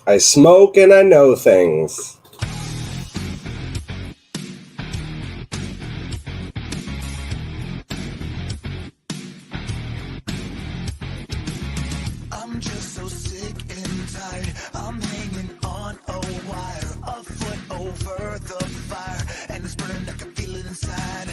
I smoke and I know things. I'm just so sick and tired. I'm hanging on a wire, a foot over the fire, and it's burning. I can feel it inside.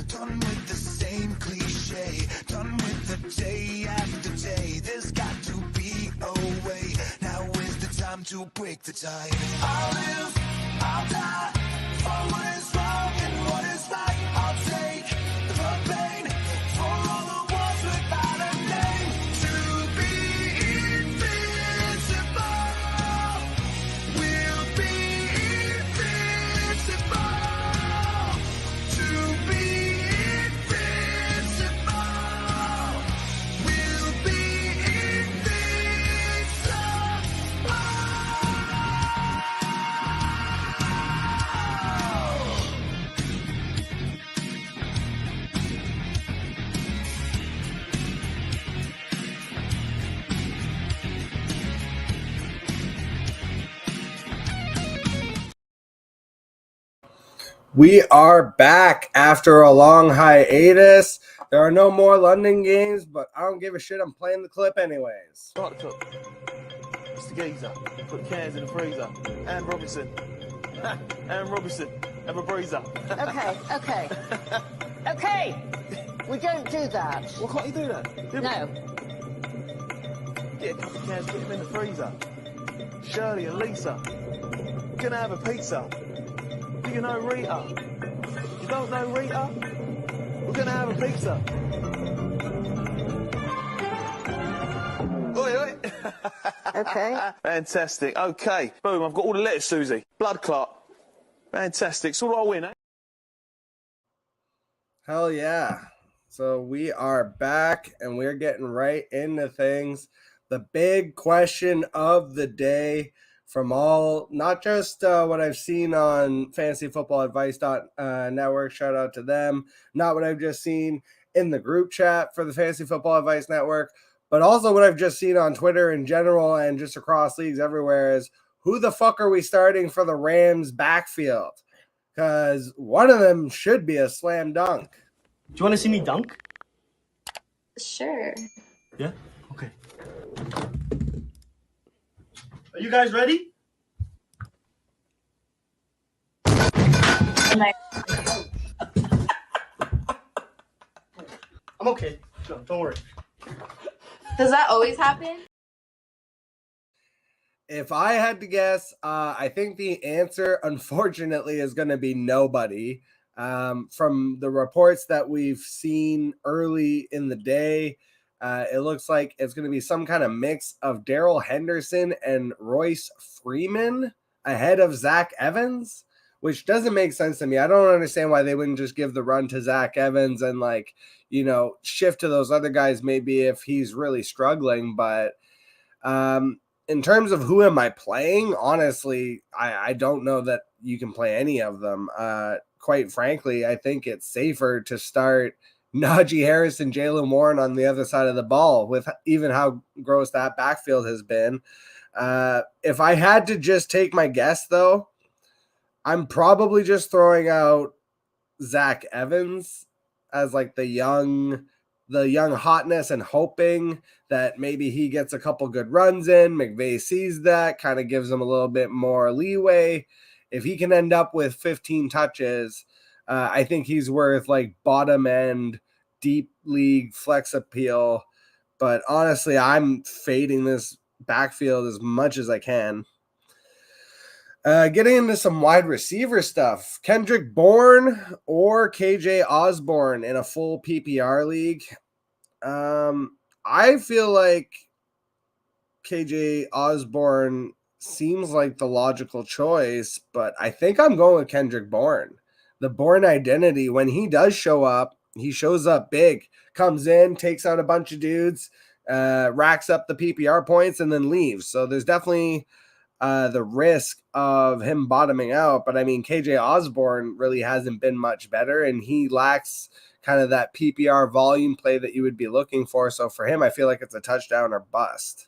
Done with the same cliche, done with the day after day. There's got to be a way. Now is the time to break the tie. I'll live, I'll die for what is wrong and what is right. I'll take the pain for all the ones without a name. To be invincible, we'll be invincible. To be invincible, we'll be invincible. We are back after a long hiatus. There are no more London games, but I don't give a shit. I'm playing the clip anyways. Start the cook. It's the geezer. Put cans in the freezer. And Robinson. And Robinson. Have a breezer. Okay. Okay. We don't do that. Why can't you do that? No. Get a couple of cans, put them in the freezer. Shirley and Lisa. Gonna have a pizza. Do you know Rita? You don't know Rita? We're gonna have a pizza. Oi, oi. Okay. Fantastic. Okay. Boom, I've got all the letters, Susie. Blood clot. Fantastic. So what I win, eh? Hell yeah. So we are back and we're getting right into things. The big question of the day from all, not just what I've seen on fantasyfootballadvice.network, shout out to them, not what I've just seen in the group chat for the Fantasy Football Advice Network, but also what I've just seen on Twitter in general and just across leagues everywhere is who the fuck are we starting for the Rams backfield? Because one of them should be a slam dunk. Do you want to see me dunk? Sure. Yeah? Okay. Are you guys ready? Am I- I'm okay. No, don't worry. Does that always happen? If I had to guess, I think the answer, unfortunately, is going to be nobody. From the reports that we've seen early in the day, it looks like it's going to be some kind of mix of Darrell Henderson and Royce Freeman ahead of Zach Evans, which doesn't make sense to me. I don't understand why they wouldn't just give the run to Zach Evans and, like, you know, shift to those other guys maybe if he's really struggling. But in terms of who am I playing, honestly, I don't know that you can play any of them. Quite frankly, I think it's safer to start Najee Harris and Jaylen Warren on the other side of the ball with even how gross that backfield has been. If I had to just take my guess, though, I'm probably just throwing out Zach Evans as like the young hotness and hoping that maybe he gets a couple good runs in. McVay sees that, kind of gives him a little bit more leeway. If he can end up with 15 touches, I think he's worth like bottom end, deep league flex appeal. But honestly, I'm fading this backfield as much as I can. Getting into some wide receiver stuff, Kendrick Bourne or KJ Osborne in a full PPR league. I feel like KJ Osborne seems like the logical choice, but I think I'm going with Kendrick Bourne. The Bourne identity, when he does show up, he shows up big, comes in, takes out a bunch of dudes, racks up the PPR points, and then leaves. So there's definitely the risk of him bottoming out. But I mean, KJ Osborne really hasn't been much better, and he lacks kind of that PPR volume play that you would be looking for. So for him, I feel like it's a touchdown or bust.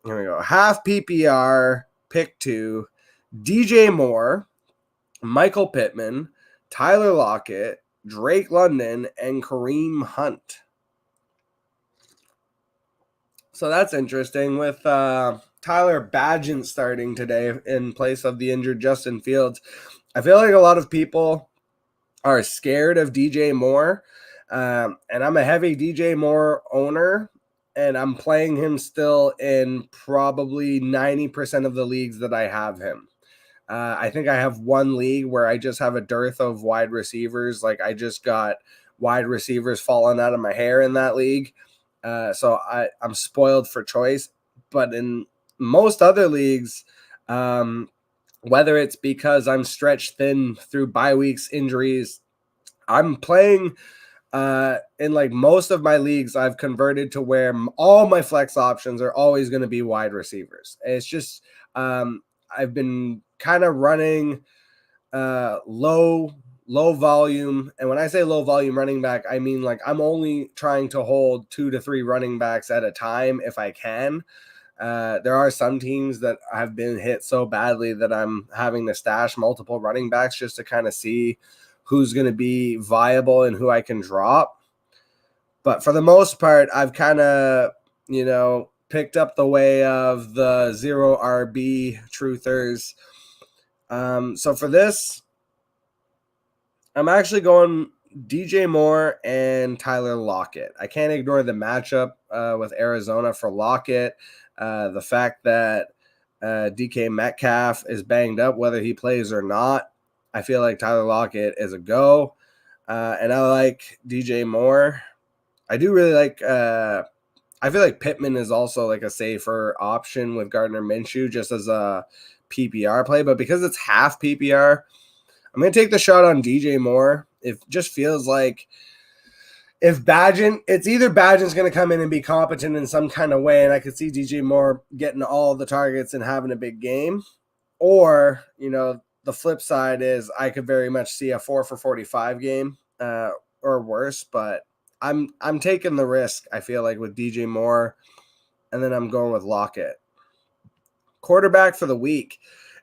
Here we go. Half PPR, pick 2, DJ Moore, Michael Pittman, Tyler Lockett, Drake London, and Kareem Hunt. So that's interesting with Tyler Badgett starting today in place of the injured Justin Fields. I feel like a lot of people are scared of DJ Moore, and I'm a heavy DJ Moore owner, and I'm playing him still in probably 90% of the leagues that I have him. I think I have one league where I just have a dearth of wide receivers. Like I just got wide receivers falling out of my hair in that league. So I'm spoiled for choice. But in most other leagues, whether it's because I'm stretched thin through bye weeks, injuries, I'm playing in like most of my leagues, I've converted to where all my flex options are always going to be wide receivers. It's just I've been kind of running low volume. And when I say low volume running back, I mean like I'm only trying to hold 2 to 3 running backs at a time if I can. There are some teams that have been hit so badly that I'm having to stash multiple running backs just to kind of see who's going to be viable and who I can drop. But for the most part, I've kind of, picked up the way of the 0 RB truthers. So for this, I'm actually going DJ Moore and Tyler Lockett. I can't ignore the matchup with Arizona for Lockett. The fact that DK Metcalf is banged up, whether he plays or not, I feel like Tyler Lockett is a go. And I like DJ Moore. I do really like I feel like Pittman is also like a safer option with Gardner Minshew just as a PPR play. But because it's half PPR, I'm going to take the shot on DJ Moore. It just feels like if Badgett, it's either Badgett's going to come in and be competent in some kind of way, and I could see DJ Moore getting all the targets and having a big game, or, the flip side is I could very much see a 4 for 45 game or worse, but I'm taking the risk, I feel like, with DJ Moore, and then I'm going with Lockett. Quarterback for the week,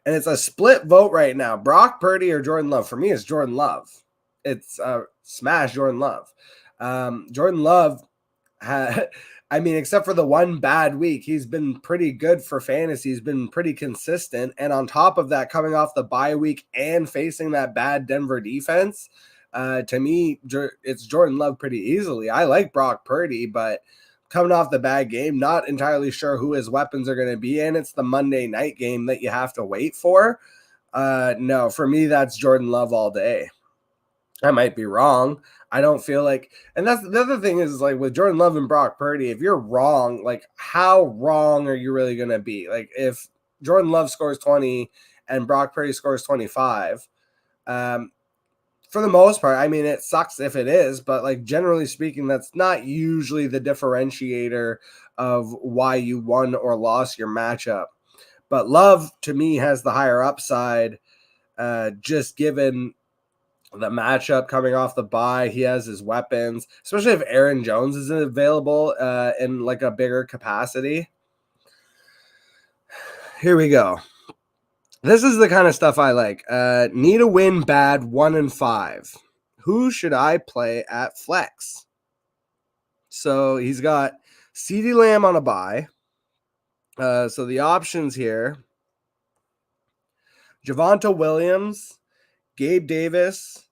and it's a split vote right now. Brock Purdy or Jordan Love? For me, it's Jordan Love. It's smash Jordan Love. Jordan Love, except for the one bad week, he's been pretty good for fantasy. He's been pretty consistent. And on top of that, coming off the bye week and facing that bad Denver defense, to me, it's Jordan Love pretty easily. I like Brock Purdy, but coming off the bad game, not entirely sure who his weapons are going to be. And it's the Monday night game that you have to wait for. No, for me, that's Jordan Love all day. I might be wrong. I don't feel like, and that's the other thing is like with Jordan Love and Brock Purdy, if you're wrong, like how wrong are you really going to be? Like if Jordan Love scores 20 and Brock Purdy scores 25, for the most part, I mean, it sucks if it is, but like generally speaking, that's not usually the differentiator of why you won or lost your matchup. But Love to me has the higher upside, just given the matchup coming off the bye. He has his weapons, especially if Aaron Jones isn't available in like a bigger capacity. Here we go. This is the kind of stuff I like. Need a win bad 1 and 5. Who should I play at flex? So he's got CeeDee Lamb on a bye. So the options here: Javonte Williams, Gabe Davis,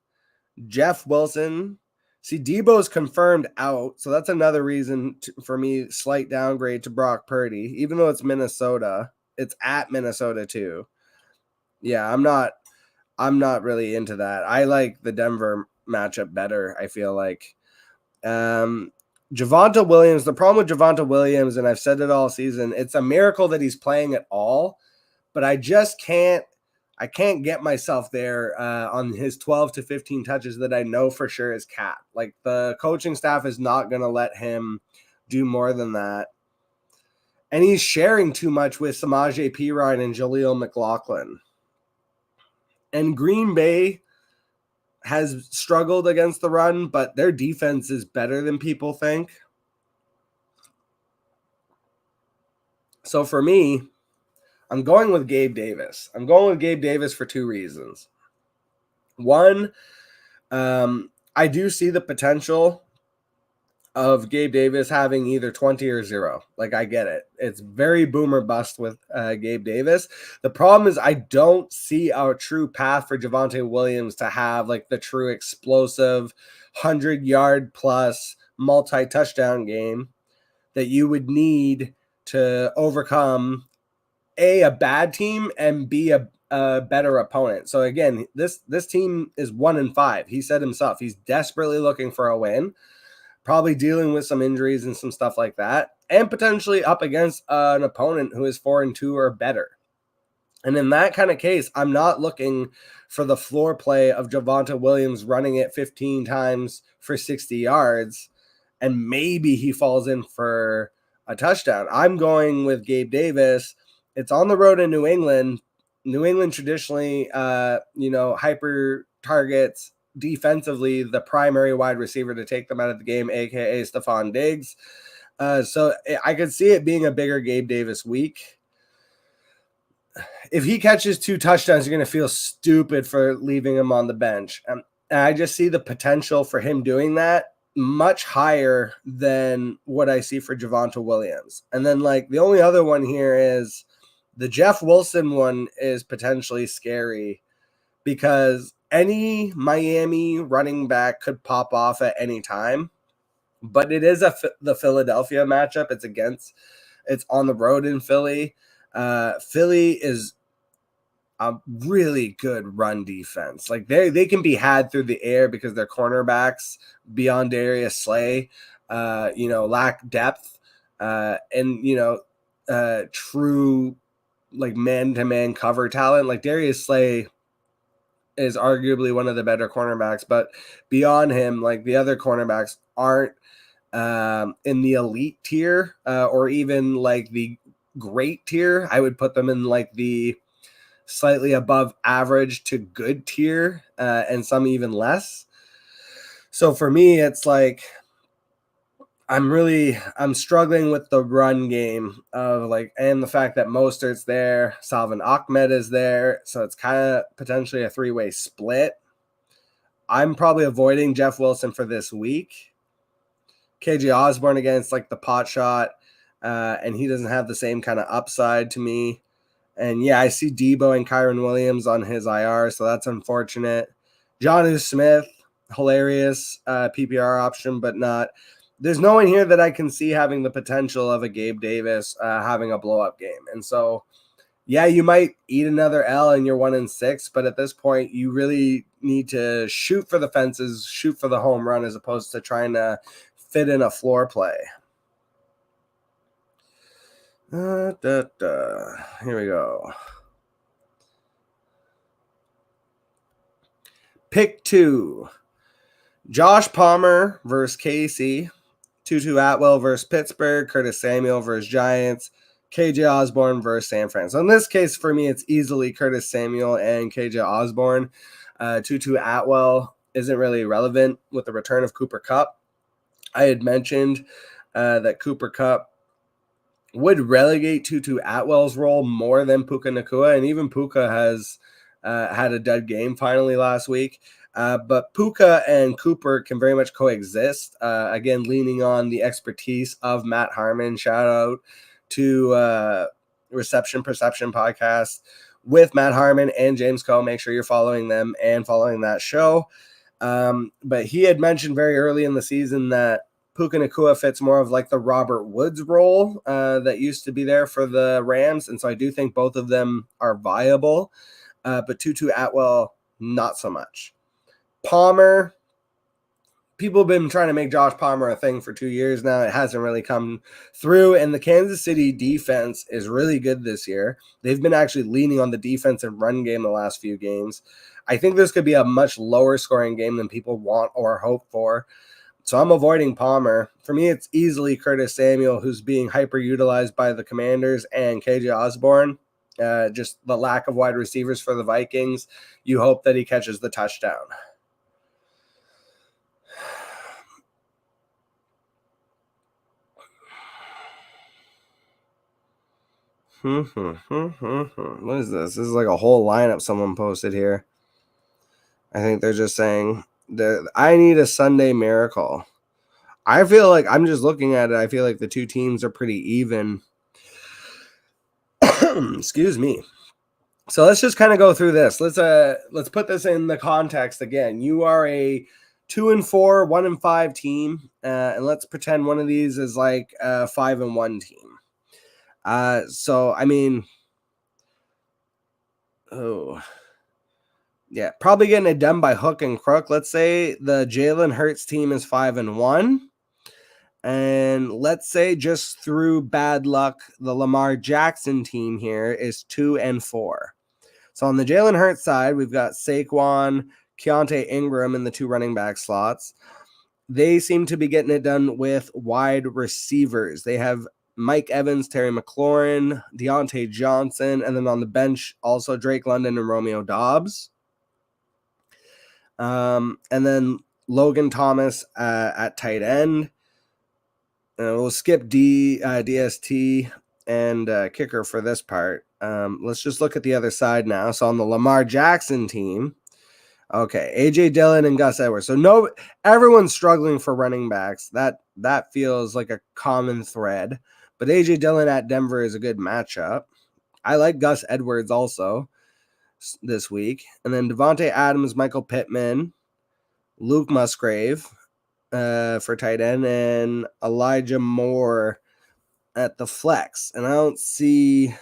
Jeff Wilson. See, Debo's confirmed out, so that's another reason for me slight downgrade to Brock Purdy, even though it's Minnesota. It's at Minnesota too. Yeah, I'm not really into that. I like the Denver matchup better, I feel like. Javonte Williams, the problem with Javonte Williams, and I've said it all season, it's a miracle that he's playing at all, but I just can't get myself there on his 12 to 15 touches that I know for sure is cap. Like the coaching staff is not going to let him do more than that. And he's sharing too much with Samaje Perine and Jaleel McLaughlin. And Green Bay has struggled against the run, but their defense is better than people think. So for me, I'm going with Gabe Davis. I'm going with Gabe Davis for two reasons. One, I do see the potential of Gabe Davis having either 20 or 0. Like, I get it. It's very boom or bust with Gabe Davis. The problem is I don't see our true path for Javonte Williams to have like the true explosive 100-yard plus multi-touchdown game that you would need to overcome a bad team and B, a better opponent. So again, this team is 1-5. He said himself, he's desperately looking for a win, probably dealing with some injuries and some stuff like that, and potentially up against an opponent who is 4-2 or better. And in that kind of case, I'm not looking for the floor play of Javonte Williams running it 15 times for 60 yards, and maybe he falls in for a touchdown. I'm going with Gabe Davis. It's on the road in New England. New England traditionally, hyper targets defensively the primary wide receiver to take them out of the game, aka Stephon Diggs. So I could see it being a bigger Gabe Davis week. If he catches 2 touchdowns, you're going to feel stupid for leaving him on the bench. And I just see the potential for him doing that much higher than what I see for Javonte Williams. And then like the only other one here is the Jeff Wilson one is potentially scary because any Miami running back could pop off at any time, but it is the Philadelphia matchup. It's on the road in Philly. Philly is a really good run defense. Like they can be had through the air because their cornerbacks beyond Darius Slay, lack depth, and true like man-to-man cover talent. Like Darius Slay is arguably one of the better cornerbacks, but beyond him, like the other cornerbacks aren't in the elite tier or even like the great tier. I would put them in like the slightly above average to good tier and some even less. So for me, it's like I'm struggling with the run game of like, and the fact that Mostert's there, Salvin Ahmed is there. So it's kind of potentially a 3-way split. I'm probably avoiding Jeff Wilson for this week. KJ Osborne against like the pot shot, and he doesn't have the same kind of upside to me. And yeah, I see Debo and Kyron Williams on his IR, so that's unfortunate. Jonnu Smith, hilarious PPR option, but not. There's no one here that I can see having the potential of a Gabe Davis having a blow-up game. And so, yeah, you might eat another L and you're 1-6, but at this point, you really need to shoot for the fences, shoot for the home run, as opposed to trying to fit in a floor play. Here we go. Pick 2. Josh Palmer versus KC. Tutu Atwell versus Pittsburgh. Curtis Samuel versus Giants. KJ Osborne versus San Fran. So in this case, for me, it's easily Curtis Samuel and KJ Osborne. Tutu Atwell isn't really relevant with the return of Cooper Kupp. I had mentioned that Cooper Kupp would relegate Tutu Atwell's role more than Puka Nacua, and even Puka has had a dud game finally last week. But Puka and Cooper can very much coexist. Again, leaning on the expertise of Matt Harmon. Shout out to Reception Perception podcast with Matt Harmon and James Coe. Make sure you're following them and following that show. But he had mentioned very early in the season that Puka Nacua fits more of like the Robert Woods role that used to be there for the Rams. And so I do think both of them are viable. But Tutu Atwell, not so much. Palmer, people have been trying to make Josh Palmer a thing for 2 years now. It hasn't really come through. And the Kansas City defense is really good this year. They've been actually leaning on the defensive run game the last few games. I think this could be a much lower scoring game than people want or hope for. So I'm avoiding Palmer. For me, it's easily Curtis Samuel, who's being hyper-utilized by the Commanders, and KJ Osborne. Just the lack of wide receivers for the Vikings. You hope that he catches the touchdown. What is this? This is like a whole lineup someone posted here. I think they're just saying that I need a Sunday miracle. I feel like I'm just looking at it. I feel like the two teams are pretty even. Excuse me. So let's just kind of go through this. Let's put this in the context again. You are a 2-4, 1-5 team, and let's pretend one of these is like a 5-1 team. So I mean, yeah, probably getting it done by hook and crook. Let's say the Jalen Hurts team is 5-1. And let's say just through bad luck, the Lamar Jackson team here is 2-4. So on the Jalen Hurts side, we've got Saquon, Keontae Ingram in the two running back slots. They seem to be getting it done with wide receivers. They have Mike Evans, Terry McLaurin, Deontay Johnson, and then on the bench, also Drake London and Romeo Doubs. And then Logan Thomas at tight end. We'll skip DST and kicker for this part. Let's just look at the other side now. So on the Lamar Jackson team, okay, A.J. Dillon and Gus Edwards. So everyone's struggling for running backs. That feels like a common thread. But A.J. Dillon at Denver is a good matchup. I like Gus Edwards also this week. And then Devontae Adams, Michael Pittman, Luke Musgrave for tight end, and Elijah Moore at the flex. And I don't see.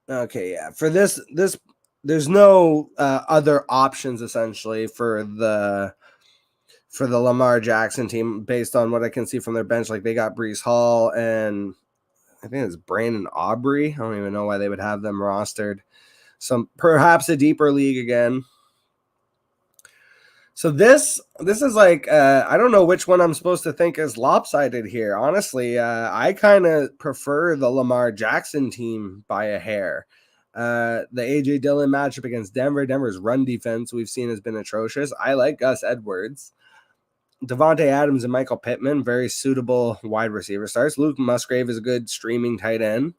Okay, yeah. For this, there's no other options essentially for the Lamar Jackson team based on what I can see from their bench. Like they got Breece Hall and I think it's Brandon Aubrey. I don't even know why they would have them rostered. Some perhaps a deeper league again. So this is like I don't know which one I'm supposed to think is lopsided here. Honestly, I kind of prefer the Lamar Jackson team by a hair. The A.J. Dillon matchup against Denver. Denver's run defense we've seen has been atrocious. I like Gus Edwards. Devontae Adams and Michael Pittman, very suitable wide receiver starts. Luke Musgrave is a good streaming tight end.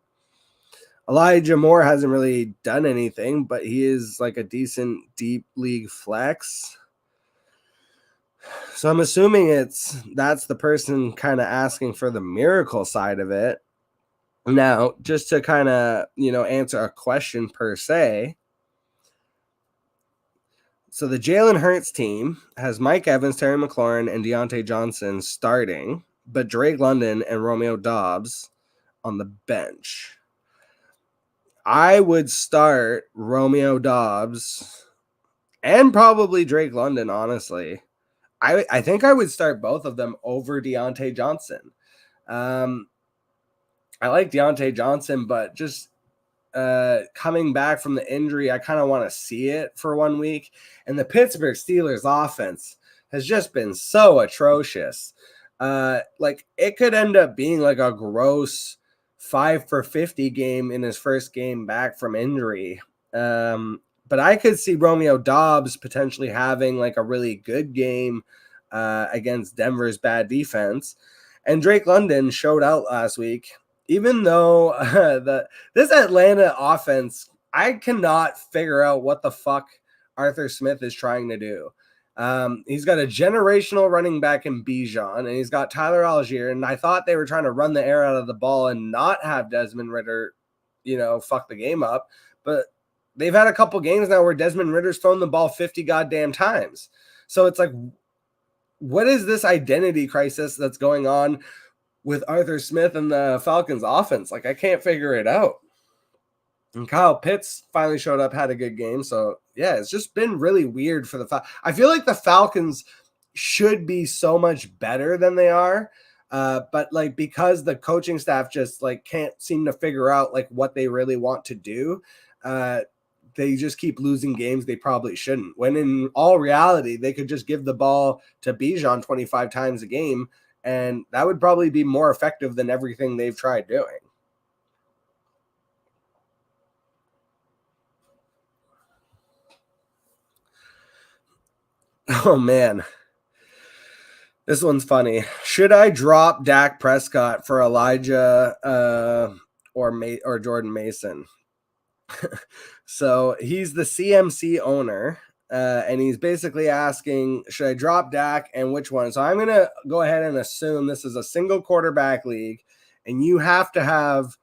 Elijah Moore hasn't really done anything, but he is like a decent deep league flex. So I'm assuming that's the person kind of asking for the miracle side of it. Now, just to kind of, answer a question per se. So the Jalen Hurts team has Mike Evans, Terry McLaurin, and Deontay Johnson starting, but Drake London and Romeo Doubs on the bench. I would start Romeo Doubs and probably Drake London, honestly. I think I would start both of them over Deontay Johnson. I like Deontay Johnson, but just coming back from the injury, I kind of want to see it for 1 week. And the Pittsburgh Steelers offense has just been so atrocious. Like it could end up being like a gross 5 for 50 game in his first game back from injury. But I could see Romeo Doubs potentially having like a really good game against Denver's bad defense. And Drake London showed out last week. Even though this Atlanta offense, I cannot figure out what the fuck Arthur Smith is trying to do. He's got a generational running back in Bijan, and he's got Tyler Algier, and I thought they were trying to run the air out of the ball and not have Desmond Ridder, fuck the game up. But they've had a couple games now where Desmond Ridder's thrown the ball 50 goddamn times. So it's like, what is this identity crisis that's going on with Arthur Smith and the Falcons offense? Like, I can't figure it out. And Kyle Pitts finally showed up, had a good game. So, yeah, it's just been really weird for the Falcons. I feel like the Falcons should be so much better than they are. But, like, because the coaching staff just, like, can't seem to figure out, like, what they really want to do, they just keep losing games they probably shouldn't. When in all reality, they could just give the ball to Bijan 25 times a game, and that would probably be more effective than everything they've tried doing. Oh, man. This one's funny. Should I drop Dak Prescott for Elijah or Jordan Mason. So he's the CMC owner, and he's basically asking, should I drop Dak and which one? So I'm going to go ahead and assume this is a single quarterback league, and you have to have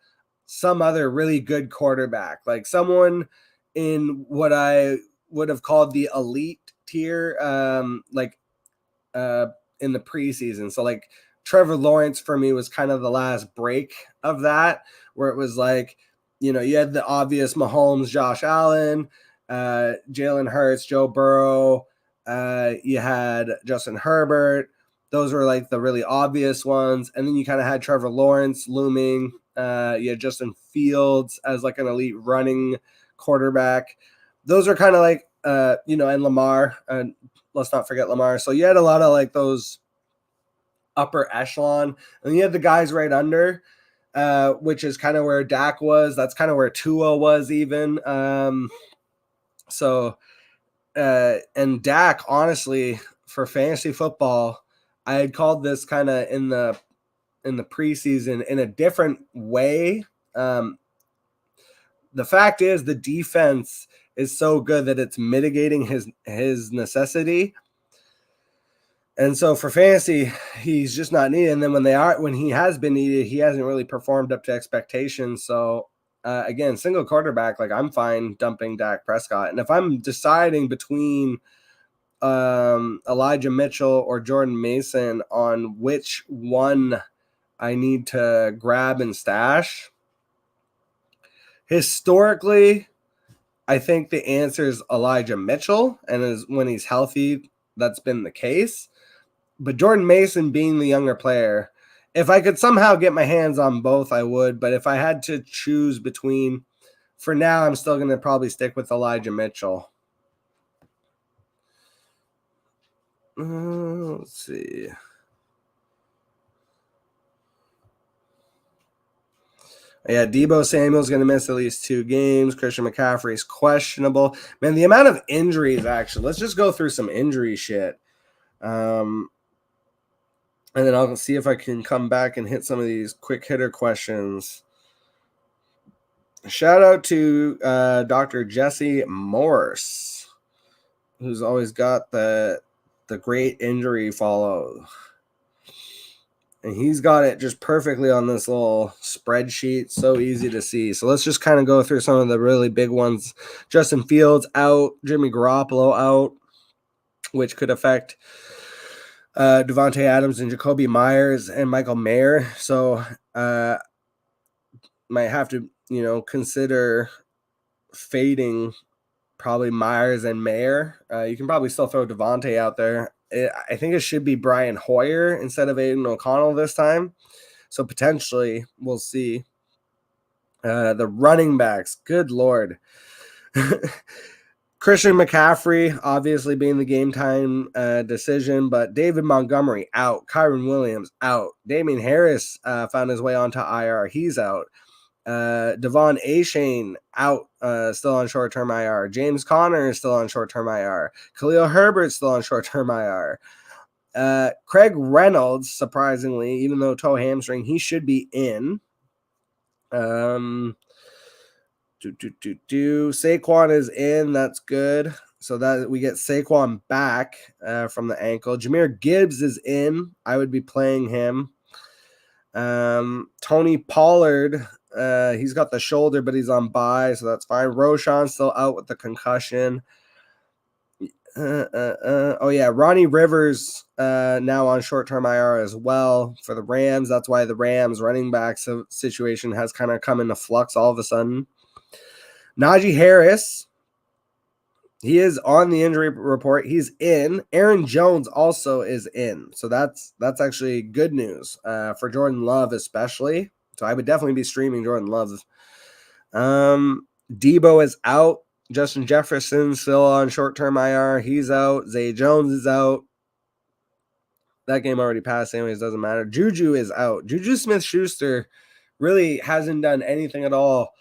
some other really good quarterback, like someone in what I would have called the elite tier, in the preseason. So like Trevor Lawrence for me was kind of the last break of that, where it was like, you know, you had the obvious Mahomes, Josh Allen, Jalen Hurts, Joe Burrow. You had Justin Herbert. Those were like the really obvious ones. And then you kind of had Trevor Lawrence looming. You had Justin Fields as like an elite running quarterback. Those are kind of like, and Lamar. Let's not forget Lamar. So you had a lot of like those upper echelon. And you had the guys right under, which is kind of where Dak was. That's kind of where Tua was even. And Dak, honestly, for fantasy football, I had called this kind of in the preseason in a different way. The fact is the defense is so good that it's mitigating his necessity. And so for fantasy, he's just not needed. And then when he has been needed, he hasn't really performed up to expectations. So again, single quarterback, like I'm fine dumping Dak Prescott. And if I'm deciding between Elijah Mitchell or Jordan Mason on which one I need to grab and stash, historically, I think the answer is Elijah Mitchell. And when he's healthy, that's been the case. But Jordan Mason being the younger player, if I could somehow get my hands on both, I would. But if I had to choose between, for now, I'm still going to probably stick with Elijah Mitchell. Let's see. Yeah, Deebo Samuel's going to miss at least 2 games. Christian McCaffrey's questionable. Man, the amount of injuries, actually. Let's just go through some injury shit. And then I'll see if I can come back and hit some of these quick hitter questions. Shout out to Dr. Jesse Morse, who's always got the great injury follow. And he's got it just perfectly on this little spreadsheet. So easy to see. So let's just kind of go through some of the really big ones. Justin Fields out. Jimmy Garoppolo out, which could affect Devontae Adams and Jacoby Myers and Michael Mayer. So might have to, consider fading probably Myers and Mayer. You can probably still throw Devontae out there. I think it should be Brian Hoyer instead of Aiden O'Connell this time. So potentially we'll see. The running backs, good Lord. Christian McCaffrey, obviously being the game time decision, but David Montgomery out. Kyron Williams out. Damian Harris found his way onto IR. He's out. Devon Achane out, still on short-term IR. James Conner is still on short-term IR. Khalil Herbert still on short-term IR. Craig Reynolds, surprisingly, even though toe hamstring, he should be in. Saquon is in. That's good. So that we get Saquon back from the ankle. Jahmyr Gibbs is in. I would be playing him. Tony Pollard, he's got the shoulder, but he's on bye, so that's fine. Roshan's still out with the concussion. Ronnie Rivers now on short-term IR as well for the Rams. That's why the Rams running back situation has kind of come into flux all of a sudden. Najee Harris, he is on the injury report. He's in. Aaron Jones also is in. So that's actually good news for Jordan Love especially. So I would definitely be streaming Jordan Love. Debo is out. Justin Jefferson still on short-term IR. He's out. Zay Jones is out. That game already passed anyways. Doesn't matter. Juju is out. Juju Smith-Schuster really hasn't done anything at all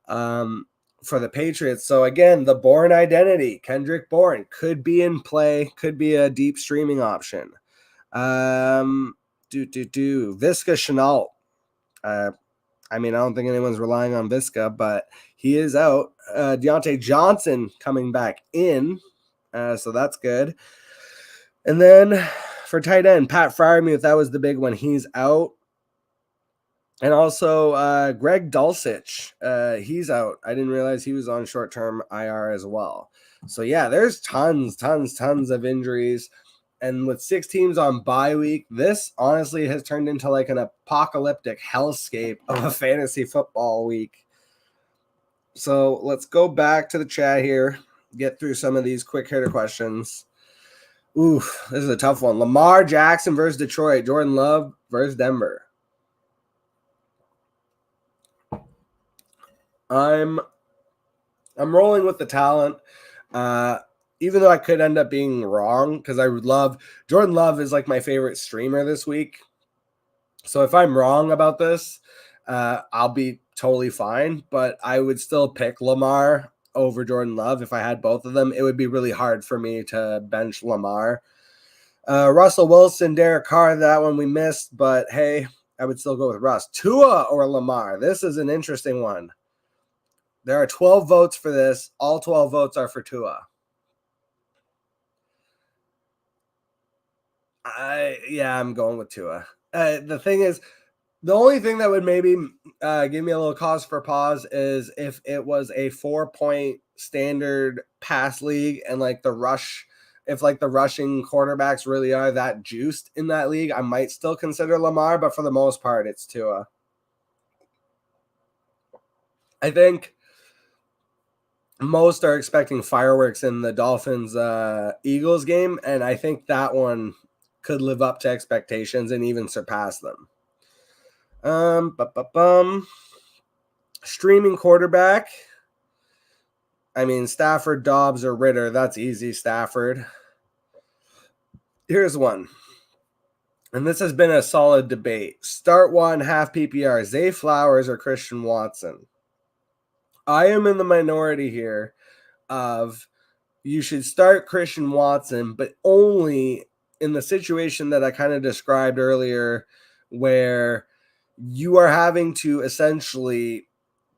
for the Patriots. So again, the Bourne identity, Kendrick Bourne could be in play, could be a deep streaming option. Visca Chenault. I mean, I don't think anyone's relying on Visca, but he is out. Deontay Johnson coming back in, so that's good. And then for tight end, Pat Freiermuth, that was the big one. He's out. And also Greg Dulcich, he's out. I didn't realize he was on short-term IR as well. So, yeah, there's tons of injuries. And with 6 teams on bye week, this honestly has turned into like an apocalyptic hellscape of a fantasy football week. So let's go back to the chat here, get through some of these quick hitter questions. Oof, this is a tough one. Lamar Jackson versus Detroit. Jordan Love versus Denver. I'm rolling with the talent. Even though I could end up being wrong, because I would love Jordan Love is like my favorite streamer this week. So if I'm wrong about this, I'll be totally fine. But I would still pick Lamar over Jordan Love if I had both of them. It would be really hard for me to bench Lamar. Russell Wilson, Derek Carr, that one we missed. But hey, I would still go with Russ. Tua or Lamar? This is an interesting one. There are 12 votes for this. All 12 votes are for Tua. I'm going with Tua. The thing is, the only thing that would maybe give me a little cause for pause is if it was a 4-point standard pass league and like the rushing quarterbacks really are that juiced in that league, I might still consider Lamar, but for the most part, it's Tua. I think most are expecting fireworks in the Dolphins Eagles game, and I think that one could live up to expectations and even surpass them. Streaming quarterback. I mean, Stafford, Dobbs, or Ritter. That's easy, Stafford. Here's one. And this has been a solid debate. Start one, half PPR. Zay Flowers or Christian Watson. I am in the minority here of you should start Christian Watson, but only in the situation that I kind of described earlier, where you are having to essentially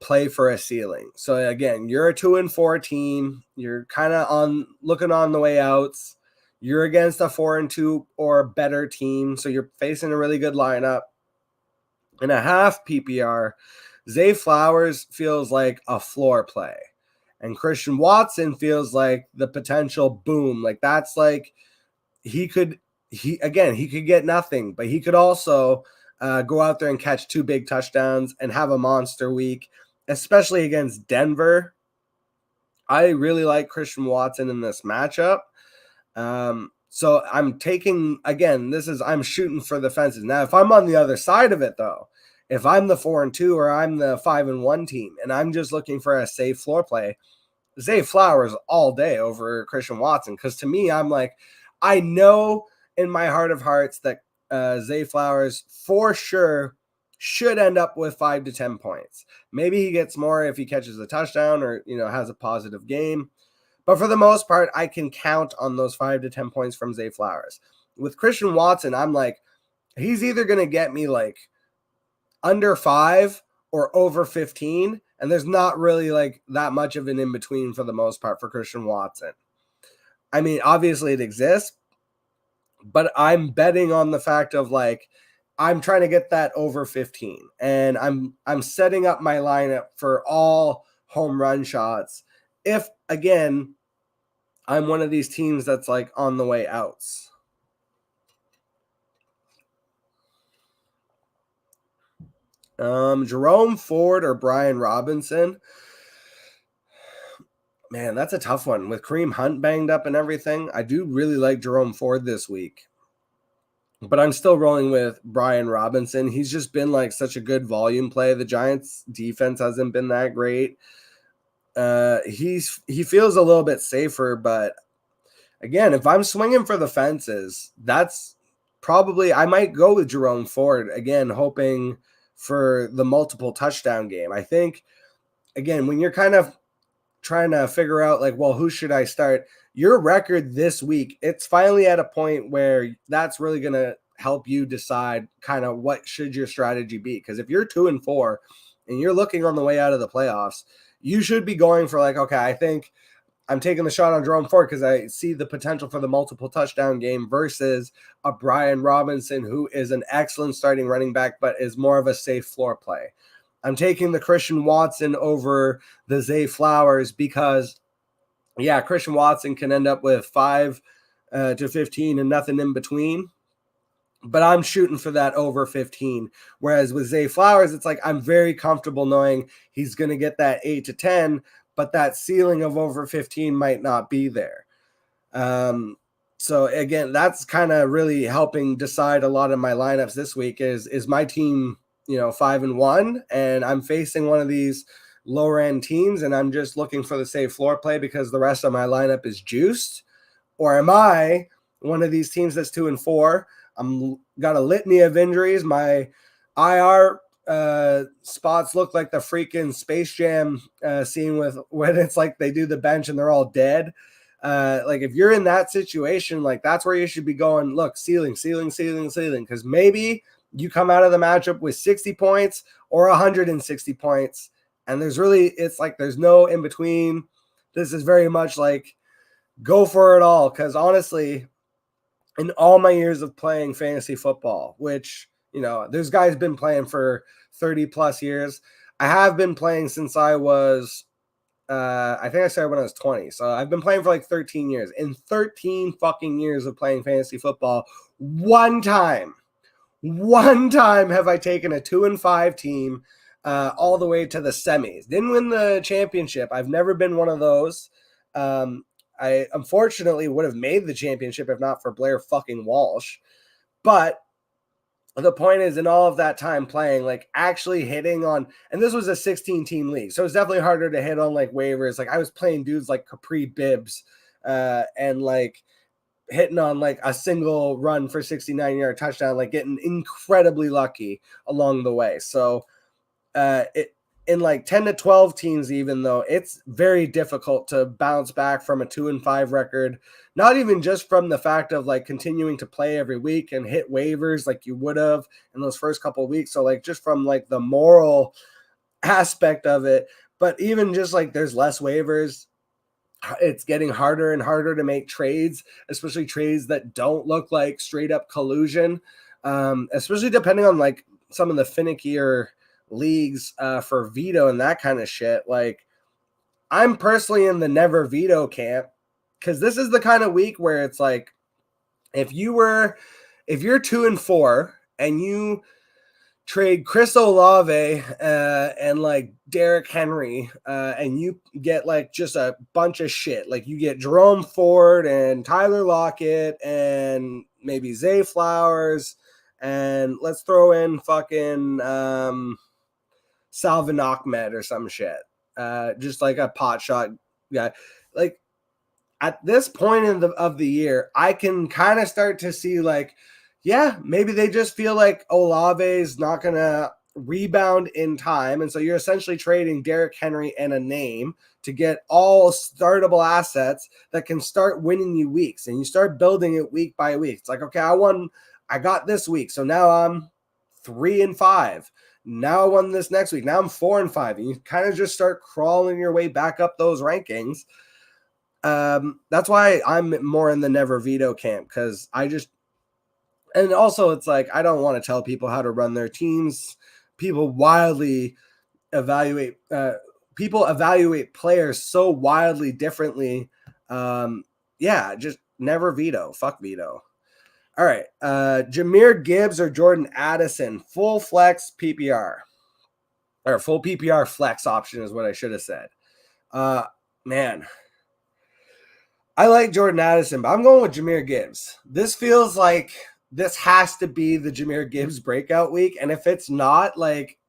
play for a ceiling. So again, you're a 2-4 team. You're kind of looking on the way outs. You're against a 4-2 or better team. So you're facing a really good lineup. In a half PPR, Zay Flowers feels like a floor play. And Christian Watson feels like the potential boom. Like that's like he could get nothing, but he could also go out there and catch 2 big touchdowns and have a monster week, especially against Denver. I really like Christian Watson in this matchup. So I'm taking, again, I'm shooting for the fences. Now, if I'm on the other side of it, though, if I'm the 4-2 or I'm the 5-1 team and I'm just looking for a safe floor play, Zay Flowers all day over Christian Watson. Because to me, I'm like, I know in my heart of hearts that Zay Flowers for sure should end up with 5 to 10 points. Maybe he gets more if he catches a touchdown or, has a positive game. But for the most part, I can count on those 5 to 10 points from Zay Flowers. With Christian Watson, I'm like, he's either going to get me like under 5 or over 15. And there's not really like that much of an in-between for the most part for Christian Watson. I mean, obviously it exists, but I'm betting on the fact of like, I'm trying to get that over 15 and I'm setting up my lineup for all home run shots. If again, I'm one of these teams that's like on the way outs. Jerome Ford or Brian Robinson. Man, that's a tough one. With Kareem Hunt banged up and everything, I do really like Jerome Ford this week. But I'm still rolling with Brian Robinson. He's just been like such a good volume play. The Giants' defense hasn't been that great. He feels a little bit safer, but again, if I'm swinging for the fences, that's probably I might go with Jerome Ford again, hoping for the multiple touchdown game. I think again, when you're kind of trying to figure out like, well, who should I start? Your record this week, it's finally at a point where that's really going to help you decide kind of what should your strategy be. Because if you're 2-4 and you're looking on the way out of the playoffs, you should be going for like, okay, I think I'm taking the shot on Jerome Ford because I see the potential for the multiple touchdown game versus a Brian Robinson, who is an excellent starting running back, but is more of a safe floor play. I'm taking the Christian Watson over the Zay Flowers because, yeah, Christian Watson can end up with 5 to 15 and nothing in between. But I'm shooting for that over 15. Whereas with Zay Flowers, it's like I'm very comfortable knowing he's going to get that 8 to 10, but that ceiling of over 15 might not be there. So again, that's kind of really helping decide a lot of my lineups this week. Is my team, 5-1, and I'm facing one of these lower end teams, and I'm just looking for the safe floor play because the rest of my lineup is juiced? Or am I one of these teams that's 2-4? I'm got a litany of injuries. My IR spots look like the freaking Space Jam scene with when it's like they do the bench and they're all dead. Like if you're in that situation, like that's where you should be going, look, ceiling, because maybe you come out of the matchup with 60 points or 160 points. And it's like there's no in between. This is very much like go for it all. Because honestly, in all my years of playing fantasy football, which, there's guys been playing for 30 plus years. I have been playing since I was, I think I started when I was 20. So I've been playing for like 13 years. In 13 fucking years of playing fantasy football, one time have I taken a 2-5 team all the way to the semis. Didn't win the championship. I've never been one of those. I unfortunately would have made the championship if not for Blair fucking Walsh. But the point is, in all of that time playing, like actually hitting on, and this was a 16-team league, so it's definitely harder to hit on like waivers. Like I was playing dudes like Capri Bibbs and like hitting on like a single run for 69-yard touchdown, like getting incredibly lucky along the way. So in like 10 to 12 teams, even though it's very difficult to bounce back from a 2-5 record, not even just from the fact of like continuing to play every week and hit waivers like you would have in those first couple of weeks. So like just from like the moral aspect of it, but even just like there's less waivers, it's getting harder and harder to make trades, especially trades that don't look like straight up collusion, especially depending on like some of the finickier leagues for veto and that kind of shit. Like I'm personally in the never veto camp because this is the kind of week where it's like if you're 2-4 and you trade Chris Olave and like Derrick Henry and you get like just a bunch of shit, like you get Jerome Ford and Tyler Lockett and maybe Zay Flowers and let's throw in fucking Salvin Ahmed or some shit. Just like a pot shot guy. Like at this point of the year, I can kind of start to see like, yeah, maybe they just feel like Olave's not going to rebound in time. And so you're essentially trading Derrick Henry and a name to get all startable assets that can start winning you weeks. And you start building it week by week. It's like, okay, I got this week. So now I'm 3-5. Now I won this next week. Now I'm 4-5. And you kind of just start crawling your way back up those rankings. That's why I'm more in the never veto camp because and also it's like I don't want to tell people how to run their teams. People evaluate players so wildly differently. Just never veto. Fuck veto. All right. Jahmyr Gibbs or Jordan Addison, full flex PPR. Or full PPR flex option is what I should have said. Man. I like Jordan Addison, but I'm going with Jahmyr Gibbs. This feels like this has to be the Jahmyr Gibbs breakout week. And if it's not, like,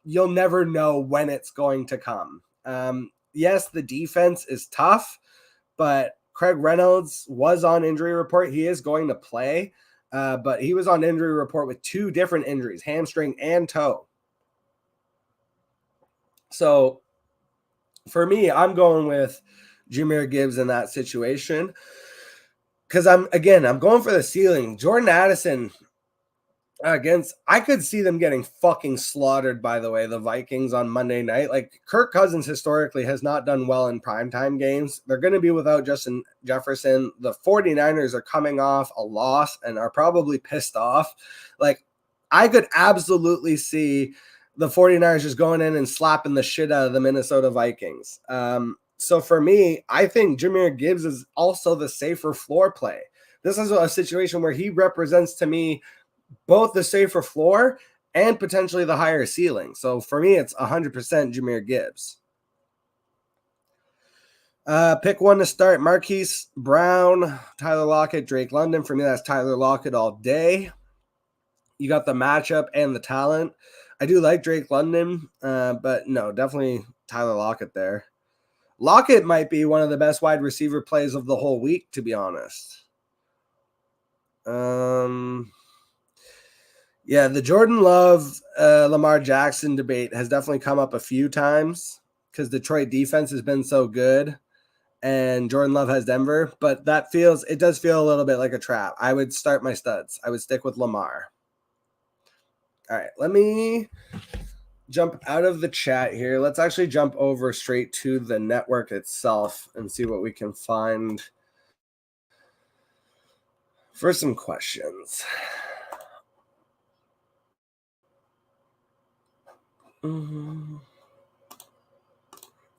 you'll never know when it's going to come. Yes, the defense is tough, but Craig Reynolds was on injury report. He is going to play, but he was on injury report with 2 different injuries, hamstring and toe. So for me, I'm going with Jahmyr Gibbs in that situation. because I'm going for the ceiling. Jordan Addison I could see them getting fucking slaughtered, by the way, the Vikings on Monday night. Like, Kirk Cousins historically has not done well in primetime games. They're going to be without Justin Jefferson. The 49ers are coming off a loss and are probably pissed off. Like, I could absolutely see the 49ers just going in and slapping the shit out of the Minnesota Vikings. So for me, I think Jahmyr Gibbs is also the safer floor play. This is a situation where he represents to me both the safer floor and potentially the higher ceiling. So for me, it's 100% Jahmyr Gibbs. Pick one to start: Marquise Brown, Tyler Lockett, Drake London. For me, that's Tyler Lockett all day. You got the matchup and the talent. I do like Drake London, but no, definitely Tyler Lockett there. Lockett might be one of the best wide receiver plays of the whole week, to be honest. Yeah, the Jordan Love, Lamar Jackson debate has definitely come up a few times because Detroit defense has been so good and Jordan Love has Denver, but it does feel a little bit like a trap. I would start my studs. I would stick with Lamar. All right, let me jump out of the chat here. Let's actually jump over straight to the network itself and see what we can find for some questions. And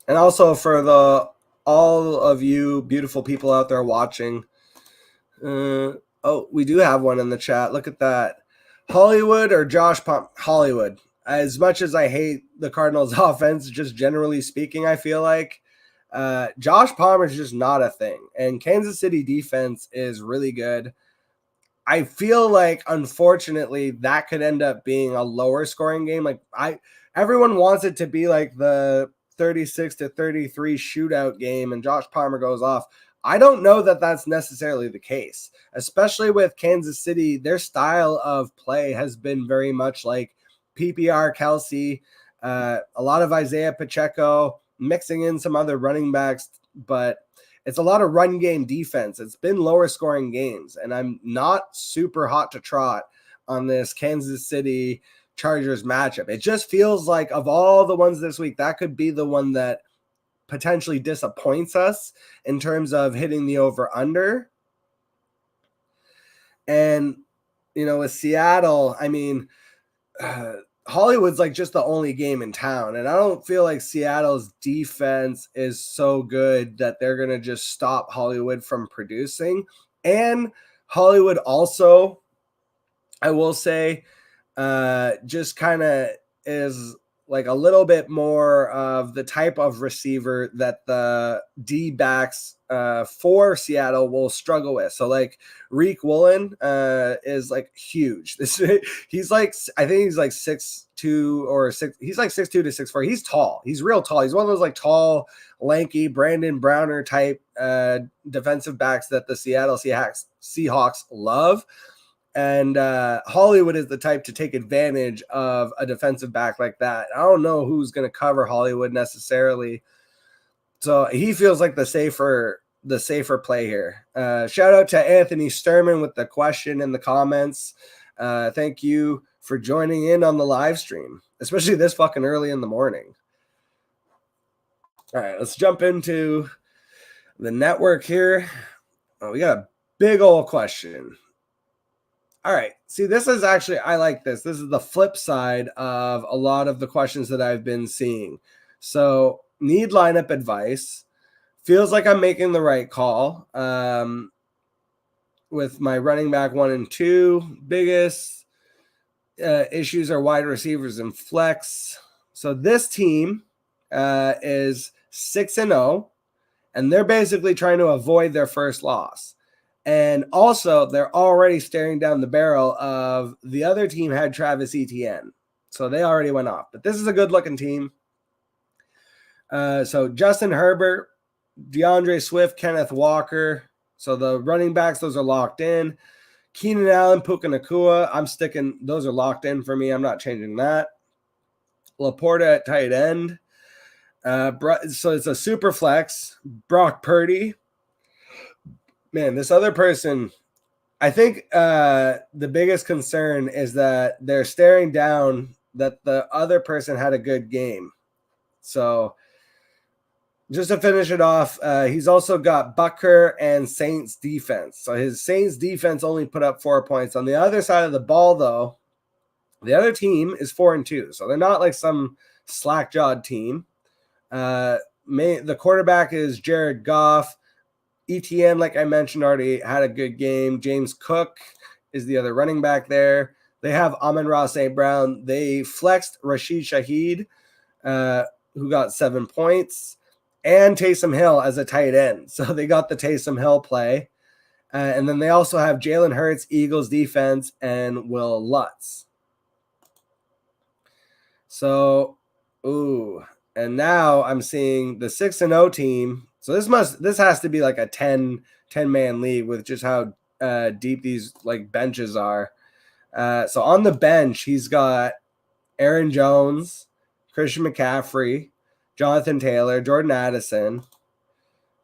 also for all of you beautiful people out there watching. We do have one in the chat. Look at that. Hollywood or Josh Palmer? Hollywood. As much as I hate the Cardinals offense, just generally speaking, I feel like Josh Palmer is just not a thing. And Kansas City defense is really good. I feel like, unfortunately, that could end up being a lower scoring game. Like, everyone wants it to be like the 36-33 shootout game and Josh Palmer goes off. I don't know that that's necessarily the case, especially with Kansas City. Their style of play has been very much like PPR Kelsey, a lot of Isaiah Pacheco, mixing in some other running backs, but it's a lot of run game defense. It's been lower scoring games, and I'm not super hot to trot on this Kansas City Chargers matchup. It just feels like, of all the ones this week, that could be the one that potentially disappoints us in terms of hitting the over-under. And, with Seattle, I mean, Hollywood's like just the only game in town. And I don't feel like Seattle's defense is so good that they're going to just stop Hollywood from producing. And Hollywood also, I will say, just kind of is like a little bit more of the type of receiver that the D-backs for Seattle will struggle with. So like Reek Woolen is like huge. He's like, I think he's like 6'2" or 6. He's like 6'2" to 6'4". He's tall. He's real tall. He's one of those like lanky Brandon Browner type defensive backs that the Seattle Seahawks love. And Hollywood is the type to take advantage of a defensive back like that. I don't know who's going to cover Hollywood necessarily. So he feels like the safer play here. Shout out to Anthony Sturman with the question in the comments. Thank you for joining in on the live stream, especially this fucking early in the morning. All right, let's jump into the network here. Oh, we got a big old question. All right. See, this is actually, I like this. This is the flip side of a lot of the questions that I've been seeing. So, need lineup advice. Feels like I'm making the right call with my running back 1 and 2. Biggest issues are wide receivers and flex. So, this team is 6-0, and they're basically trying to avoid their first loss. And also, they're already staring down the barrel of the other team had Travis Etienne. So they already went off. But this is a good-looking team. So Justin Herbert, DeAndre Swift, Kenneth Walker. So the running backs, those are locked in. Keenan Allen, Puka Nacua, I'm sticking. Those are locked in for me. I'm not changing that. Laporta at tight end. So it's a super flex. Brock Purdy. Man, this other person, I think the biggest concern is that they're staring down that the other person had a good game. So just to finish it off, he's also got Bucker and Saints defense. So his Saints defense only put up 4 points. On the other side of the ball, though, the other team is 4-2. So they're not like some slack-jawed team. The quarterback is Jared Goff. ETN, like I mentioned, already had a good game. James Cook is the other running back there. They have Amon-Ra St. Brown. They flexed Rashid Shaheed, who got 7 points, and Taysom Hill as a tight end. So they got the Taysom Hill play. And then they also have Jalen Hurts, Eagles defense, and Will Lutz. So, and now I'm seeing the 6-0 team. So this has to be like a 10-man league with just how deep these like benches are. So on the bench, he's got Aaron Jones, Christian McCaffrey, Jonathan Taylor, Jordan Addison,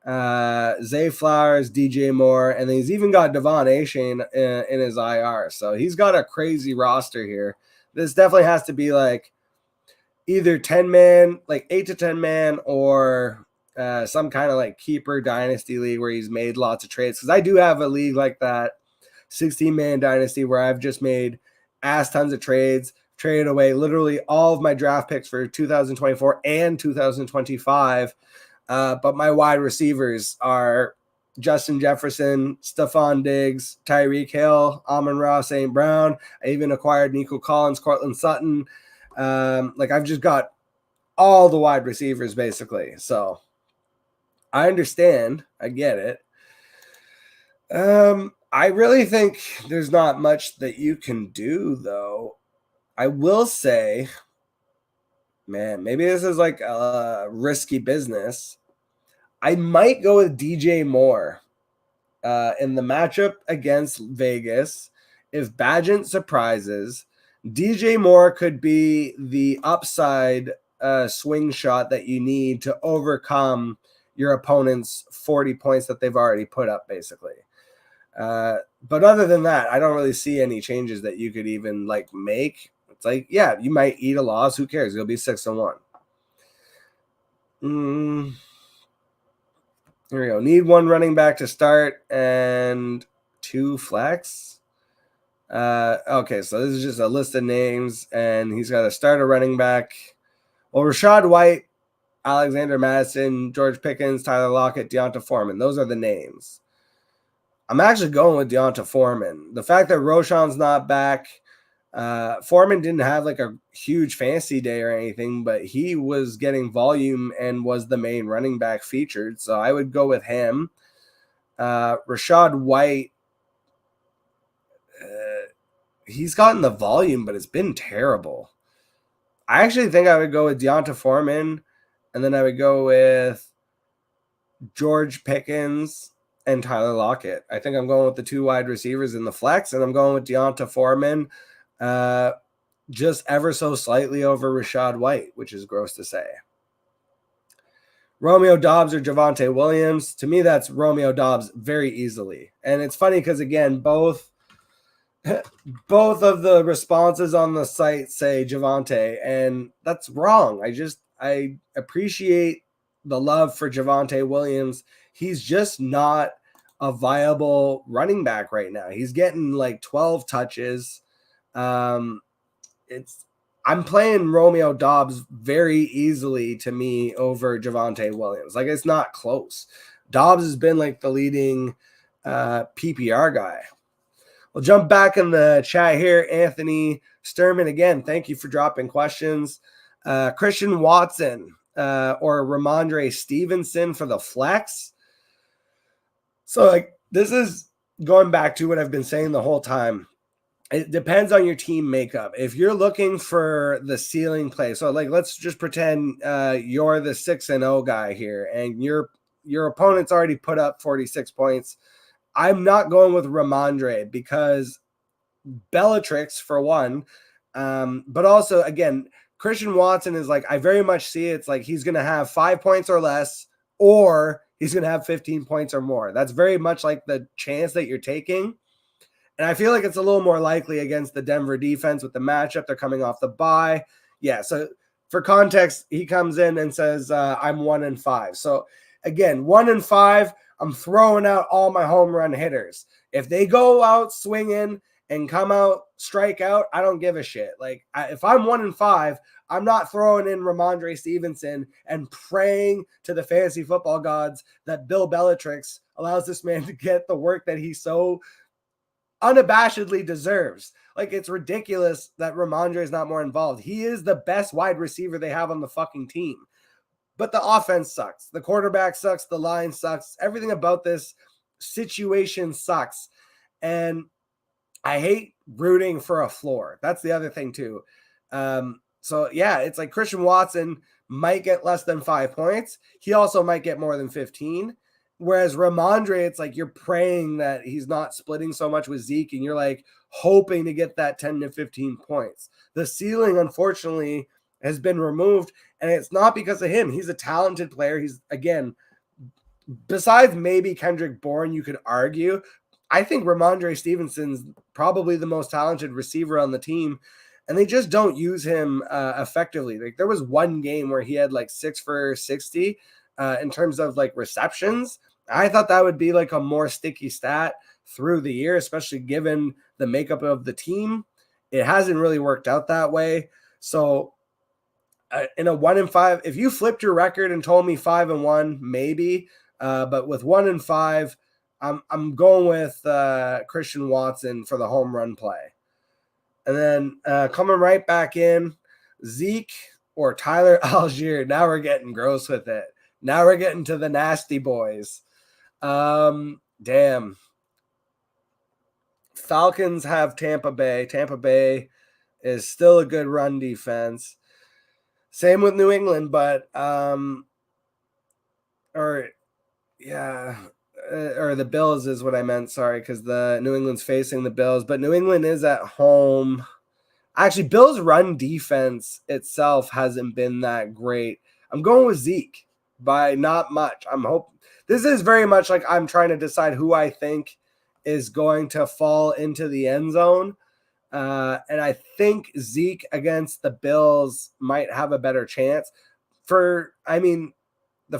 Zay Flowers, DJ Moore, and then he's even got Devon Achane in his IR. So he's got a crazy roster here. This definitely has to be like either 10-man, like 8 to 10-man, or some kind of like keeper dynasty league where he's made lots of trades. Because I do have a league like that, 16-man dynasty, where I've just made tons of trades, traded away literally all of my draft picks for 2024 and 2025. But my wide receivers are Justin Jefferson, Stephon Diggs, Tyreek Hill, Amon-Ra St. Brown. I even acquired Nico Collins, Cortland Sutton. I've just got all the wide receivers basically. So I understand. I get it. I really think there's not much that you can do, though. I will say, man, maybe this is like a risky business. I might go with DJ Moore in the matchup against Vegas. If Bagent surprises, DJ Moore could be the upside swing shot that you need to overcome your opponent's 40 points that they've already put up, basically. But other than that, I don't really see any changes that you could even like make. It's like, yeah, you might eat a loss. Who cares? You'll be 6-1. Here we go. Need one running back to start and 2 flex. Okay, so this is just a list of names, and he's got to start a running back. Well, Rachaad White, Alexander Madison, George Pickens, Tyler Lockett, Deonta Foreman. Those are the names. I'm actually going with Deonta Foreman. The fact that Roshan's not back, Foreman didn't have like a huge fantasy day or anything, but he was getting volume and was the main running back featured. So I would go with him. Rachaad White, he's gotten the volume, but it's been terrible. I actually think I would go with Deonta Foreman, and then I would go with George Pickens and Tyler Lockett. I think I'm going with the 2 wide receivers in the flex, and I'm going with Deonta Foreman just ever so slightly over Rachaad White, which is gross to say. Romeo Doubs or Javonte Williams. To me, that's Romeo Doubs very easily. And it's funny because, again, both of the responses on the site say Javonte, and that's wrong. I appreciate the love for Javonte Williams. He's just not a viable running back right now. He's getting like 12 touches. I'm playing Romeo Doubs very easily to me over Javonte Williams. Like, it's not close. Dobbs has been like the leading PPR guy. We'll jump back in the chat here. Anthony Sturman, again, thank you for dropping questions. Christian Watson or Ramondre Stevenson for the flex. So, like, this is going back to what I've been saying the whole time. It depends on your team makeup. If you're looking for the ceiling play, so like let's just pretend you're the 6-0 guy here, and your opponent's already put up 46 points. I'm not going with Ramondre because Bellatrix for one, but also again, Christian Watson is like, I very much see it's like he's going to have 5 points or less, or he's going to have 15 points or more. That's very much like the chance that you're taking. And I feel like it's a little more likely against the Denver defense with the matchup. They're coming off the bye. Yeah, so for context, he comes in and says, I'm 1-5. So again, 1-5, I'm throwing out all my home run hitters. If they go out swinging and come out strike out, I don't give a shit. Like, if I'm 1-5, I'm not throwing in Ramondre Stevenson and praying to the fantasy football gods that Bill Belichick allows this man to get the work that he so unabashedly deserves. Like, it's ridiculous that Ramondre is not more involved. He is the best wide receiver they have on the fucking team. But the offense sucks. The quarterback sucks. The line sucks. Everything about this situation sucks. And I hate rooting for a floor. That's the other thing too. So yeah, it's like Christian Watson might get less than 5 points. He also might get more than 15. Whereas Ramondre, it's like you're praying that he's not splitting so much with Zeke, and you're like hoping to get that 10 to 15 points. The ceiling, unfortunately, has been removed, and it's not because of him. He's a talented player. He's, again, besides maybe Kendrick Bourne, you could argue, I think Ramondre Stevenson's probably the most talented receiver on the team, and they just don't use him effectively. Like, there was one game where he had like 6 for 60 in terms of like receptions. I thought that would be like a more sticky stat through the year, especially given the makeup of the team. It hasn't really worked out that way. So in a 1-5, if you flipped your record and told me 5-1, maybe, but with 1-5, I'm going with Christian Watson for the home run play. And then coming right back in, Zeke or Tyler Algier. Now we're getting gross with it. Now we're getting to the nasty boys. Damn. Falcons have Tampa Bay. Tampa Bay is still a good run defense. Same with New England, but or the Bills is what I meant. Sorry, because the New England's facing the Bills, but New England is at home. Actually, Bills' run defense itself hasn't been that great. I'm going with Zeke by not much. This is very much like I'm trying to decide who I think is going to fall into the end zone. And I think Zeke against the Bills might have a better chance. The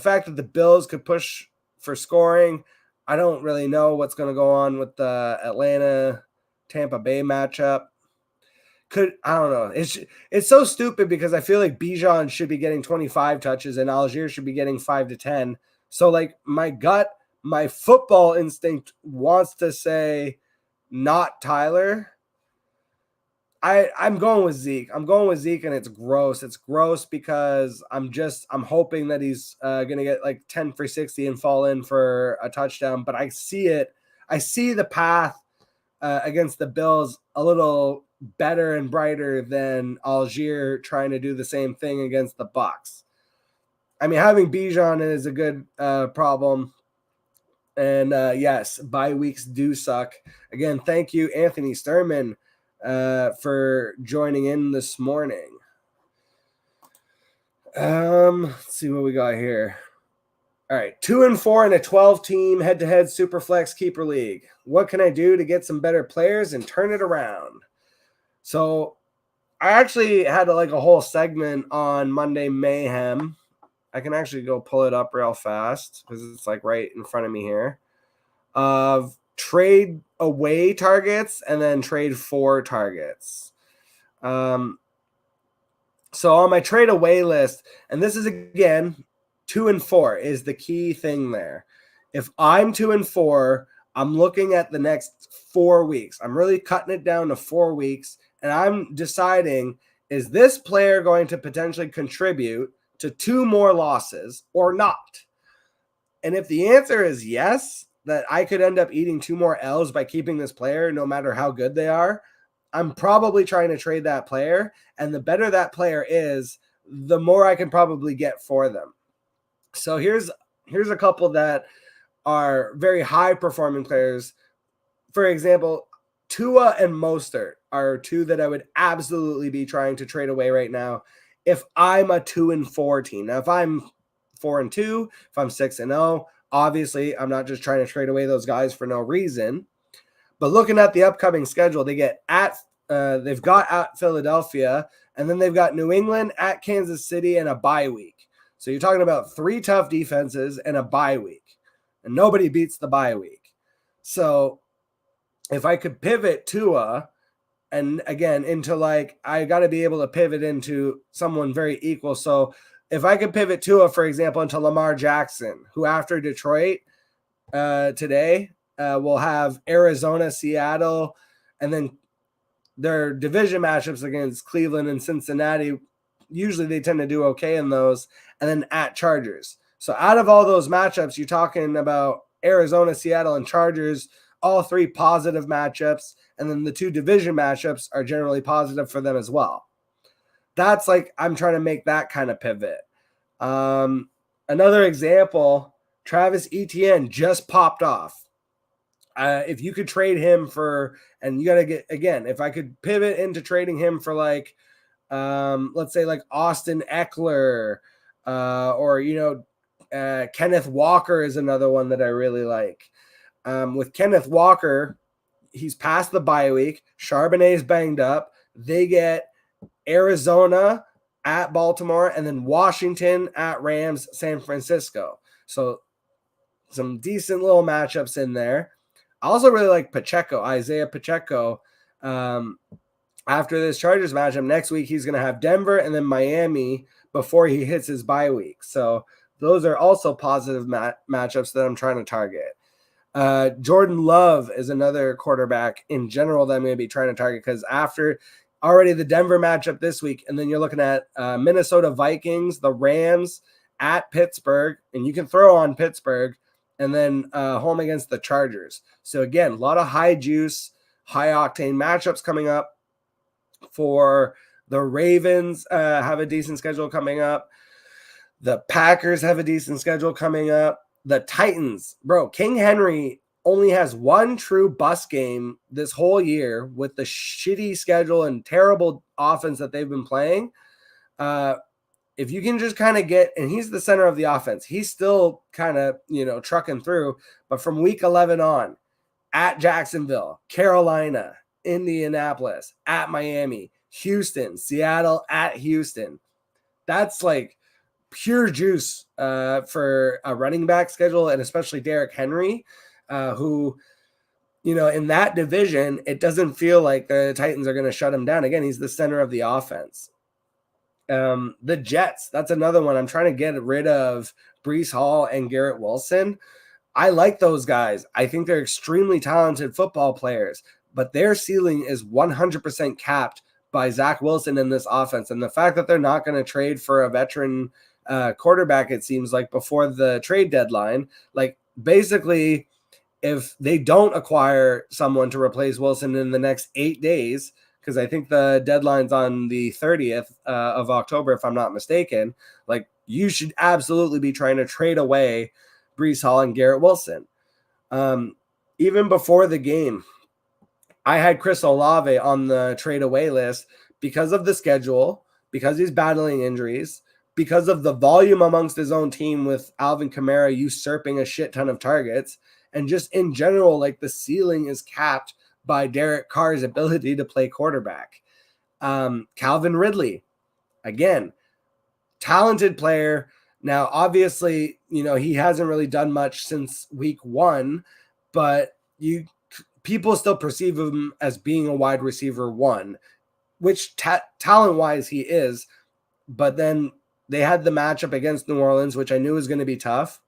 fact that the Bills could push for scoring, I don't really know what's going to go on with the Atlanta-Tampa Bay matchup. I don't know. It's so stupid because I feel like Bijan should be getting 25 touches and Algier should be getting 5 to 10. So like my football instinct wants to say not Tyler. I'm going with Zeke. I'm going with Zeke, and it's gross. It's gross because I'm hoping that he's going to get like 10 for 60 and fall in for a touchdown. But I see it. I see the path against the Bills a little better and brighter than Algier trying to do the same thing against the Bucs. I mean, having Bijan is a good problem. And yes, bye weeks do suck. Again, thank you, Anthony Sturman, for joining in this morning. Let's see what we got here. All right, 2-4 in a 12-team head-to-head Superflex Keeper League. What can I do to get some better players and turn it around? So I actually had a whole segment on Monday Mayhem. I can actually go pull it up real fast because it's like right in front of me here. Of trade away targets and then trade for targets. So on my trade away list, and this is again 2-4 is the key thing there. If I'm 2-4, I'm looking at the next 4 weeks. I'm really cutting it down to 4 weeks, and I'm deciding, is this player going to potentially contribute to 2 more losses or not? And if the answer is yes, that I could end up eating 2 more L's by keeping this player, no matter how good they are, I'm probably trying to trade that player. And the better that player is, the more I can probably get for them. So here's a couple that are very high performing players. For example, Tua and Mostert are 2 that I would absolutely be trying to trade away right now if I'm a 2-4 team. Now, if I'm 4-2, if I'm 6-0, Obviously, I'm not just trying to trade away those guys for no reason. But looking at the upcoming schedule, they've got at Philadelphia, and then they've got New England, at Kansas City, and a bye week. So you're talking about 3 tough defenses and a bye week. And nobody beats the bye week. So if I could pivot Tua, and again, into like, I got to be able to pivot into someone very equal. So if I could pivot Tua, for example, into Lamar Jackson, who after Detroit today will have Arizona, Seattle, and then their division matchups against Cleveland and Cincinnati. Usually they tend to do okay in those, and then at Chargers. So out of all those matchups, you're talking about Arizona, Seattle, and Chargers, all 3 positive matchups, and then the 2 division matchups are generally positive for them as well. That's like, I'm trying to make that kind of pivot. Another example, Travis Etienne just popped off. If you could trade him for, and you got to get, again, if I could pivot into trading him for like, let's say like Austin Eckler, or, Kenneth Walker is another one that I really like. With Kenneth Walker, he's past the bye week. Charbonnet's banged up. They get Arizona at Baltimore, and then Washington at Rams, San Francisco. So some decent little matchups in there. I also really like Pacheco, Isaiah Pacheco. After this Chargers matchup next week, he's going to have Denver and then Miami before he hits his bye week. So those are also positive matchups that I'm trying to target. Jordan Love is another quarterback in general that I'm going to be trying to target, because after already the Denver matchup this week, and then you're looking at Minnesota Vikings, the Rams at Pittsburgh, and you can throw on Pittsburgh, and then home against the Chargers. So again, a lot of high juice, high octane matchups coming up for the Ravens. Have a decent schedule coming up. The Packers have a decent schedule coming up. The Titans, bro, King Henry only has 1 true bust game this whole year with the shitty schedule and terrible offense that they've been playing. If you can just kind of get, and he's the center of the offense, he's still kind of, trucking through, but from week 11 on, at Jacksonville, Carolina, Indianapolis, at Miami, Houston, Seattle, at Houston, that's like pure juice for a running back schedule, and especially Derrick Henry, who, in that division, it doesn't feel like the Titans are going to shut him down. Again, he's the center of the offense. The Jets, that's another one. I'm trying to get rid of Breece Hall and Garrett Wilson. I like those guys. I think they're extremely talented football players, but their ceiling is 100% capped by Zach Wilson in this offense. And the fact that they're not going to trade for a veteran quarterback, it seems like, before the trade deadline, like basically if they don't acquire someone to replace Wilson in the next 8 days, because I think the deadline's on the 30th of October, if I'm not mistaken, like you should absolutely be trying to trade away Breece Hall and Garrett Wilson. Even before the game, I had Chris Olave on the trade away list because of the schedule, because he's battling injuries, because of the volume amongst his own team with Alvin Kamara usurping a shit ton of targets, and just in general, like the ceiling is capped by Derek Carr's ability to play quarterback. Calvin Ridley, again, talented player. Now, obviously, he hasn't really done much since week 1, but people still perceive him as being a wide receiver 1, which talent-wise he is. But then they had the matchup against New Orleans, which I knew was going to be tough.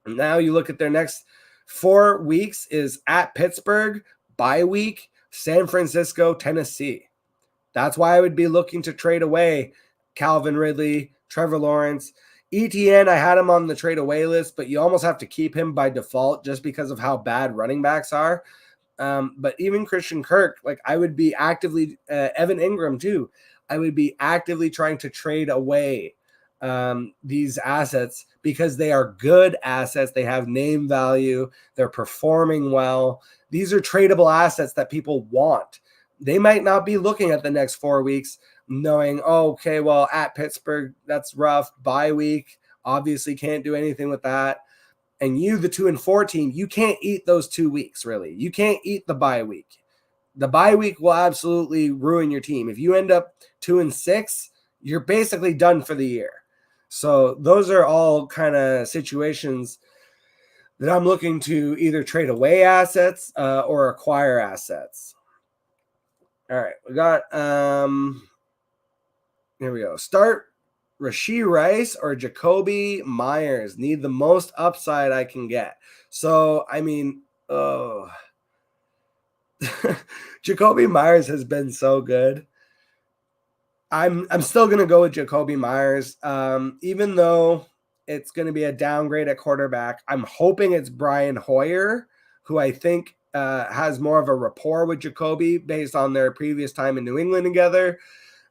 And now you look at their next 4 weeks is at Pittsburgh, bye week, San Francisco, Tennessee. That's why I would be looking to trade away Calvin Ridley, Trevor Lawrence. ETN, I had him on the trade away list, but you almost have to keep him by default just because of how bad running backs are. But even Christian Kirk, like I would be actively, Evan Ingram too, I would be actively trying to trade away these assets because they are good assets. They have name value. They're performing well. These are tradable assets that people want. They might not be looking at the next 4 weeks knowing, oh, okay, well, at Pittsburgh, that's rough. Bye week, obviously can't do anything with that. and you, the 2-4 team, you can't eat those 2 weeks, really. You can't eat the bye week. The bye week will absolutely ruin your team. If you end up 2-6, you're basically done for the year. So those are all kind of situations that I'm looking to either trade away assets or acquire assets. All right, we got here we go. Start Rashee Rice or Jacoby Myers. Need the most upside I can get. So I mean, Jacoby Myers has been so good. I'm still gonna go with Jacoby Myers, even though it's going to be a downgrade at quarterback. I'm hoping it's Brian Hoyer, who I think has more of a rapport with Jacoby based on their previous time in New England together.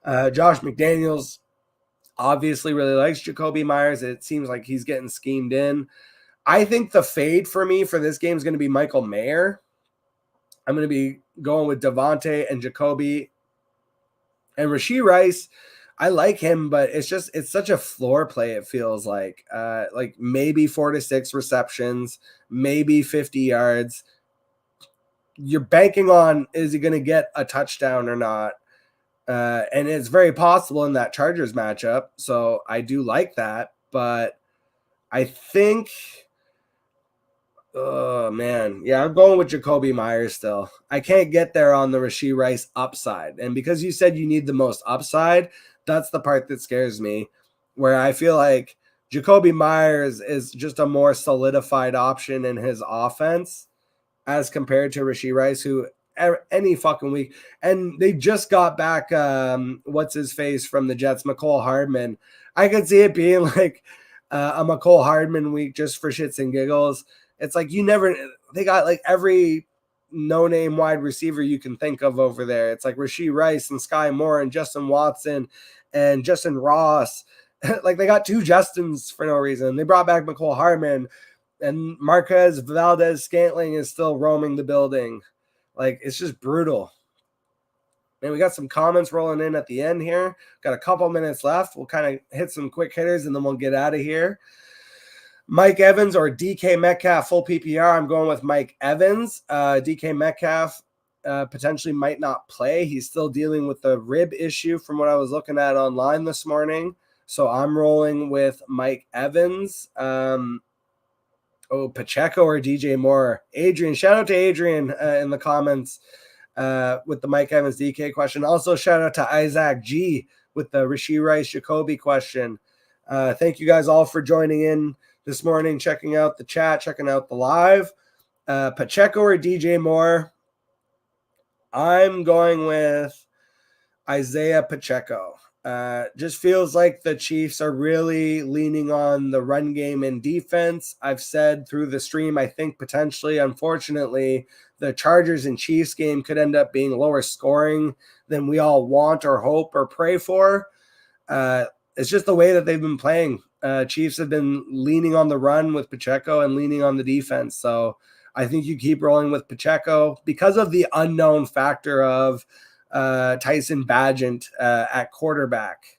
Josh McDaniels obviously really likes Jacoby Myers. It seems like he's getting schemed in. I think the fade for me for this game is going to be Michael Mayer. I'm going to be going with Devontae and Jacoby. And Rashee Rice, I like him, but it's such a floor play. It feels like maybe 4 to 6 receptions, maybe 50 yards. You're banking on, is he going to get a touchdown or not? And it's very possible in that Chargers matchup. So I do like that, but I think, oh man, yeah, I'm going with Jacoby Myers still. I can't get there on the Rashee Rice upside. And because you said you need the most upside, that's the part that scares me, where I feel like Jacoby Myers is just a more solidified option in his offense as compared to Rashee Rice, who any fucking week. And they just got back, what's his face from the Jets, McCole Hardman. I could see it being like a McCole Hardman week just for shits and giggles. It's like they got like every no-name wide receiver you can think of over there. It's like Rashee Rice and Sky Moore and Justin Watson and Justin Ross. Like they got 2 Justins for no reason. They brought back McCole Hardman, and Marquez Valdez-Scantling is still roaming the building. Like, it's just brutal. And we got some comments rolling in at the end here. Got a couple minutes left. We'll kind of hit some quick hitters, and then we'll get out of here. Mike Evans or DK Metcalf full PPR. I'm going with Mike Evans. DK Metcalf potentially might not play. He's still dealing with the rib issue from what I was looking at online this morning. So I'm rolling with Mike Evans. Pacheco or DJ Moore. Adrian, shout out to Adrian in the comments with the Mike Evans DK question. Also, shout out to Isaac G with the Rashee Rice Jacoby question. Thank you guys all for joining in this morning, checking out the chat, checking out the live. Pacheco or DJ Moore? I'm going with Isaiah Pacheco. Just feels like the Chiefs are really leaning on the run game and defense. I've said through the stream, I think potentially, unfortunately, the Chargers and Chiefs game could end up being lower scoring than we all want or hope or pray for. It's just the way that they've been playing. Chiefs have been leaning on the run with Pacheco and leaning on the defense. So I think you keep rolling with Pacheco because of the unknown factor of Tyson Bagent at quarterback.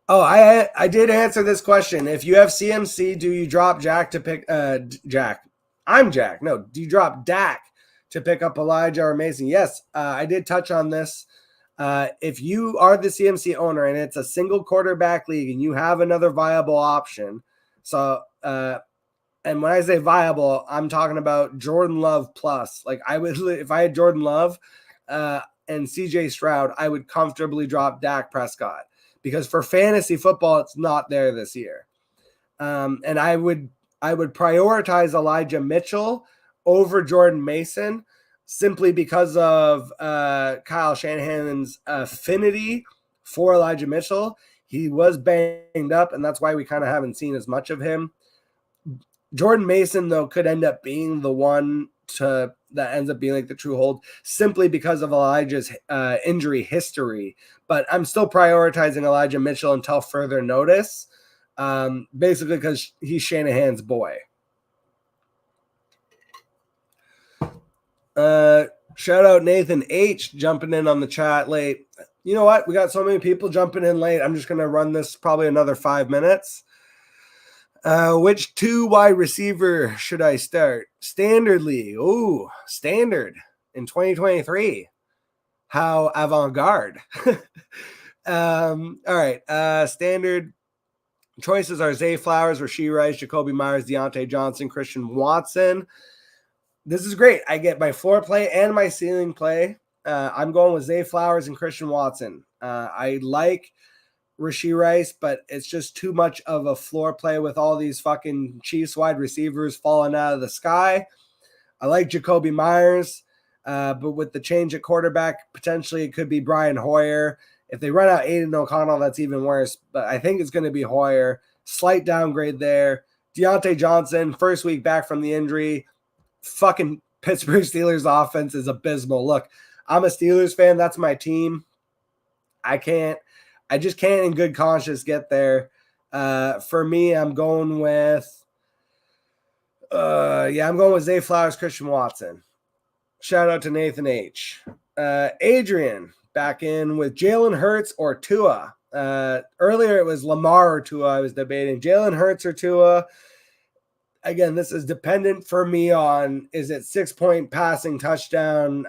Oh, I did answer this question. If you have CMC, do you drop Jack to pick Jack? I'm Jack. No, do you drop Dak to pick up Elijah or Mason? Yes, I did touch on this. If you are the CMC owner and it's a single quarterback league and you have another viable option, so and when I say viable, I'm talking about Jordan Love plus. Like I would, if I had Jordan Love and CJ Stroud, I would comfortably drop Dak Prescott because for fantasy football, it's not there this year. And I would prioritize Elijah Mitchell over Jordan Mason simply because of Kyle Shanahan's affinity for Elijah Mitchell. He was banged up, and that's why we kind of haven't seen as much of him. Jordan Mason, though, could end up being the one that ends up being like the true hold simply because of Elijah's injury history. But I'm still prioritizing Elijah Mitchell until further notice, basically because he's Shanahan's boy. Shout out Nathan H jumping in on the chat late. You know what? We got so many people jumping in late. I'm just going to run this probably another 5 minutes. Which 2 wide receiver should I start? Standard league. Ooh, standard in 2023. How avant-garde. All right. Standard choices are Zay Flowers, Rashee Rice, Jacoby Myers, Deontay Johnson, Christian Watson. This is great. I get my floor play and my ceiling play. I'm going with Zay Flowers and Christian Watson. I like Rashee Rice, but it's just too much of a floor play with all these fucking Chiefs wide receivers falling out of the sky. I like Jacoby Myers, but with the change at quarterback, potentially it could be Brian Hoyer. If they run out Aiden O'Connell, that's even worse, but I think it's going to be Hoyer. Slight downgrade there. Deontay Johnson, first week back from the injury. Fucking Pittsburgh Steelers offense is abysmal. Look, I'm a Steelers fan. That's my team. I just can't in good conscience get there. For me, I'm going with Zay Flowers, Christian Watson. Shout out to Nathan H. Adrian back in with Jalen Hurts or Tua. Earlier it was Lamar or Tua. I was debating Jalen Hurts or Tua. Again, this is dependent for me on, is it 6-point passing touchdown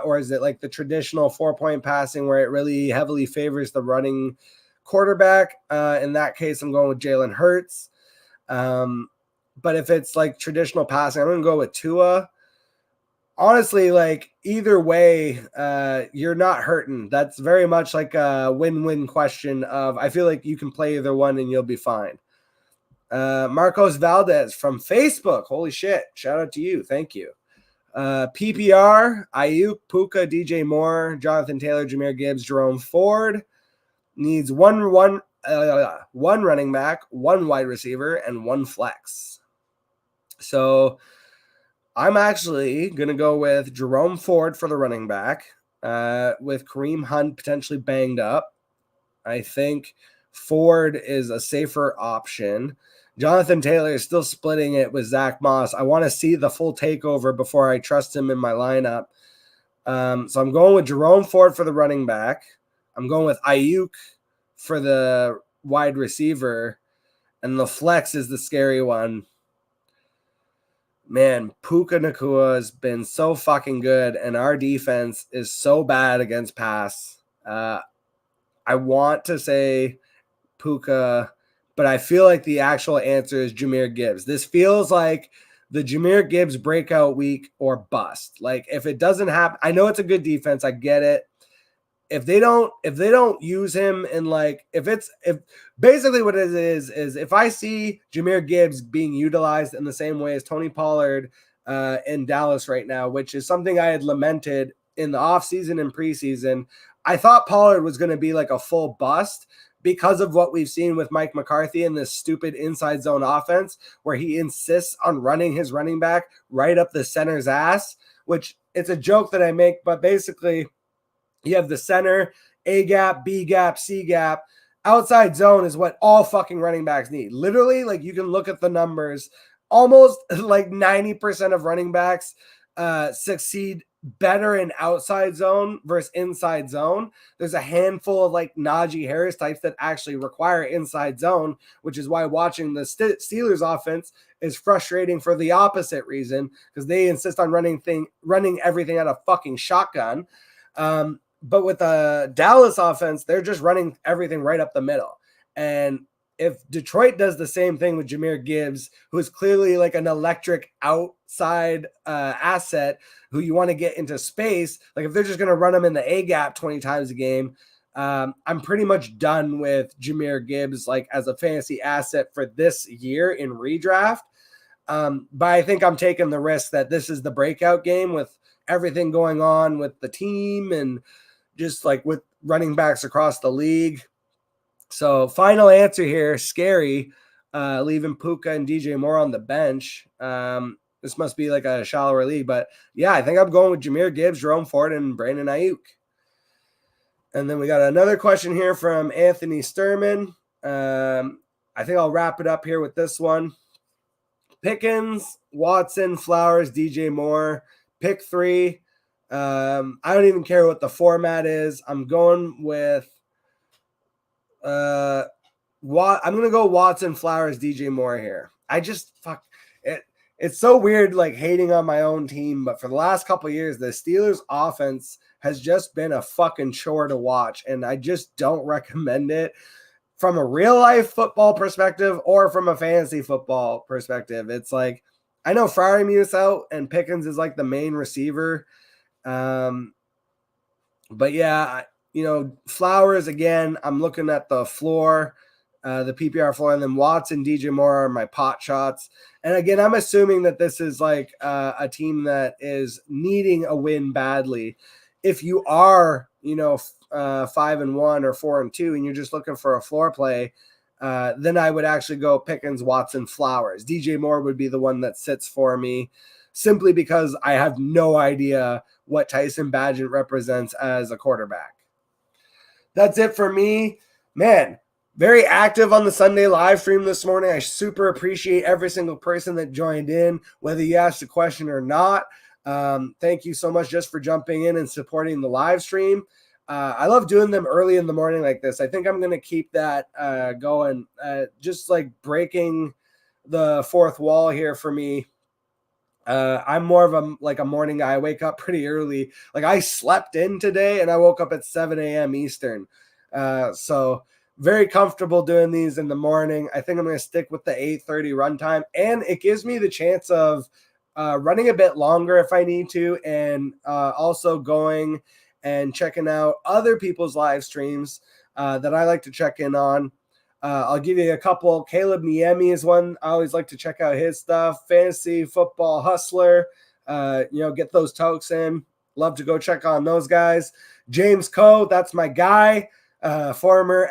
or is it like the traditional 4-point passing where it really heavily favors the running quarterback? In that case, I'm going with Jalen Hurts. But if it's like traditional passing, I'm going to go with Tua. Honestly, like either way, you're not hurting. That's very much like a win-win question of, I feel like you can play either one and you'll be fine. Marcos Valdez from Facebook. Holy shit. Shout out to you. Thank you. PPR, Ayuk, Puka, DJ Moore, Jonathan Taylor, Jahmyr Gibbs, Jerome Ford. Needs one running back, 1 wide receiver, and 1 flex. So I'm actually going to go with Jerome Ford for the running back, with Kareem Hunt potentially banged up. I think Ford is a safer option. Jonathan Taylor is still splitting it with Zach Moss. I want to see the full takeover before I trust him in my lineup. So I'm going with Jerome Ford for the running back. I'm going with Ayuk for the wide receiver. And the flex is the scary one. Man, Puka Nacua has been so fucking good, and our defense is so bad against pass. I want to say Puka, but I feel like the actual answer is Jahmyr Gibbs. This feels like the Jahmyr Gibbs breakout week or bust. Like if it doesn't happen, I know it's a good defense. I get it. If they don't use him in like, if basically what it is if I see Jahmyr Gibbs being utilized in the same way as Tony Pollard in Dallas right now, which is something I had lamented in the offseason and preseason. I thought Pollard was going to be like a full bust because of what we've seen with Mike McCarthy in this stupid inside zone offense where he insists on running his running back right up the center's ass, which it's a joke that I make, but basically you have the center, A gap, B gap, C gap. Outside zone is what all fucking running backs need. Literally, like you can look at the numbers, almost like 90% of running backs succeed better in outside zone versus inside zone. There's a handful of like Najee Harris types that actually require inside zone, which is why watching the Steelers offense is frustrating for the opposite reason, because they insist on running everything out of fucking shotgun. But with the Dallas offense, they're just running everything right up the middle. And if Detroit does the same thing with Jahmyr Gibbs, who is clearly like an electric outside asset who you want to get into space, like if they're just going to run him in the A gap 20 times a game, I'm pretty much done with Jahmyr Gibbs like as a fantasy asset for this year in redraft. But I think I'm taking the risk that this is the breakout game with everything going on with the team and just like with running backs across the league. So final answer here, scary, leaving Puka and DJ Moore on the bench. This must be like a shallower league, but yeah, I think I'm going with Jahmyr Gibbs, Jerome Ford, and Brandon Ayuk. And then we got another question here from Anthony Sturman. I think I'll wrap it up here with this one. Pickens, Watson, Flowers, DJ Moore, pick 3. I don't even care what the format is. I'm going with I'm gonna go Watson, Flowers, DJ Moore here. I just fuck it. It's so weird, like hating on my own team, but for the last couple of years, the Steelers' offense has just been a fucking chore to watch, and I just don't recommend it from a real life football perspective or from a fantasy football perspective. It's like I know Freiermuth's out and Pickens is like the main receiver, but yeah, Flowers again. I'm looking at the floor. The PPR floor, and then Watson, DJ Moore are my pot shots. And again, I'm assuming that this is like a team that is needing a win badly. If you are, 5-1 or 4-2, and you're just looking for a floor play, then I would actually go Pickens, Watson, Flowers. DJ Moore would be the one that sits for me, simply because I have no idea what Tyson Bagent represents as a quarterback. That's it for me, man. Very active on the Sunday live stream this morning. I super appreciate every single person that joined in, whether you asked a question or not. Thank you so much just for jumping in and supporting the live stream. I love doing them early in the morning like this. I think I'm going to keep that going, just like breaking the fourth wall here for me. I'm more of a morning guy. I wake up pretty early. Like I slept in today and I woke up at 7 a.m. Eastern. So very comfortable doing these in the morning. I think I'm going to stick with the 8:30 runtime, and it gives me the chance of running a bit longer if I need to, and also going and checking out other people's live streams that I like to check in on. I'll give you a couple. Caleb Niemi is one. I always like to check out his stuff. Fantasy Football Hustler. Get those tokes in. Love to go check on those guys. James Coe, that's my guy. Former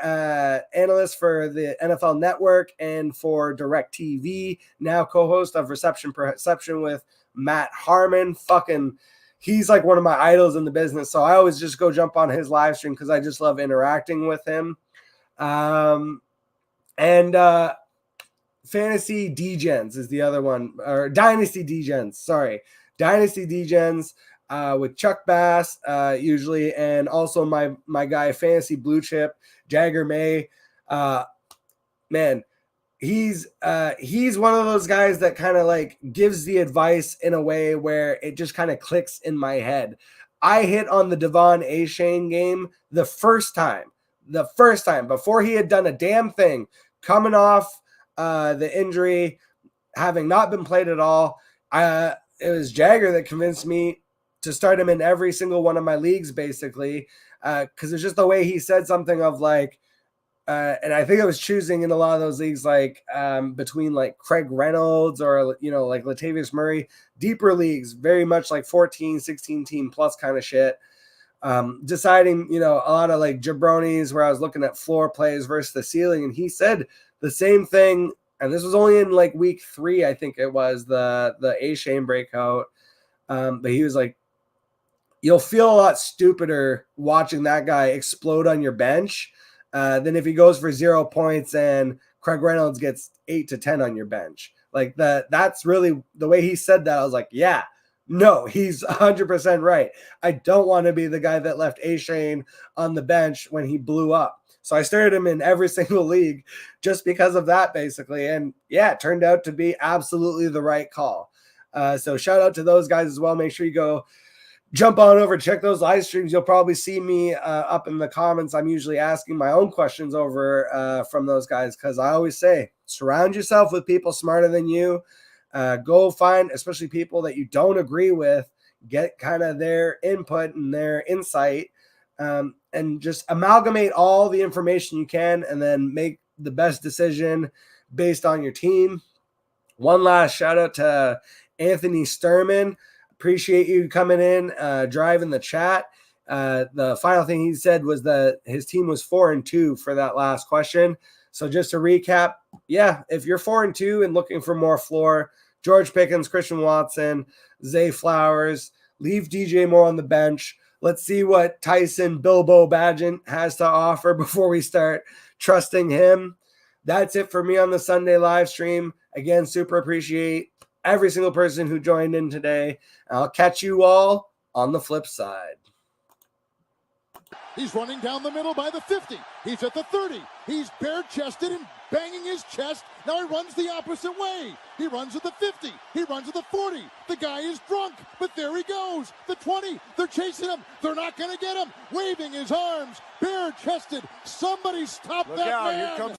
analyst for the NFL Network and for DirecTV, now co-host of Reception Perception with Matt Harmon. He's like one of my idols in the business, so I always just go jump on his live stream because I just love interacting with him. And Fantasy Degens is the other one, or Dynasty Degens. Sorry, Dynasty Degens. With Chuck Bass, usually, and also my guy Fantasy Blue Chip, Jagger May. Man, he's one of those guys that kind of like gives the advice in a way where it just kind of clicks in my head. I hit on the Devon Achane game the first time before he had done a damn thing, coming off the injury, having not been played at all. It was Jagger that convinced me to start him in every single one of my leagues, basically, because it's just the way he said something of like, and I think I was choosing in a lot of those leagues, like between like Craig Reynolds or, like Latavius Murray, deeper leagues, very much like 14, 16 team plus kind of shit. Deciding, a lot of like jabronis where I was looking at floor plays versus the ceiling. And he said the same thing. And this was only in like week 3, I think it was the Achane breakout. But he was like, you'll feel a lot stupider watching that guy explode on your bench than if he goes for 0 points and Craig Reynolds gets 8 to 10 on your bench. Like that's really the way he said that. I was like, yeah, no, he's 100% right. I don't want to be the guy that left Achane on the bench when he blew up. So I started him in every single league just because of that, basically. And yeah, it turned out to be absolutely the right call. So shout out to those guys as well. Make sure you go jump on over, check those live streams. You'll probably see me up in the comments. I'm usually asking my own questions over from those guys, because I always say, surround yourself with people smarter than you. Go find, especially people that you don't agree with, get kind of their input and their insight, and just amalgamate all the information you can and then make the best decision based on your team. One last shout out to Anthony Sturman. Appreciate you coming in, driving the chat. The final thing he said was that his team was 4-2 for that last question. So just to recap, yeah, if you're 4-2 and looking for more floor, George Pickens, Christian Watson, Zay Flowers, leave DJ Moore on the bench. Let's see what Tyson Bilbo Bagent has to offer before we start trusting him. That's it for me on the Sunday live stream. Again, super appreciate every single person who joined in today. I'll catch you all on the flip side. He's running down the middle by the 50. He's at the 30. He's bare-chested and banging his chest. Now he runs the opposite way. He runs at the 50. He runs at the 40. The guy is drunk, but there he goes. The 20. They're chasing him. They're not going to get him. Waving his arms, bare-chested. Somebody stop that man. Here comes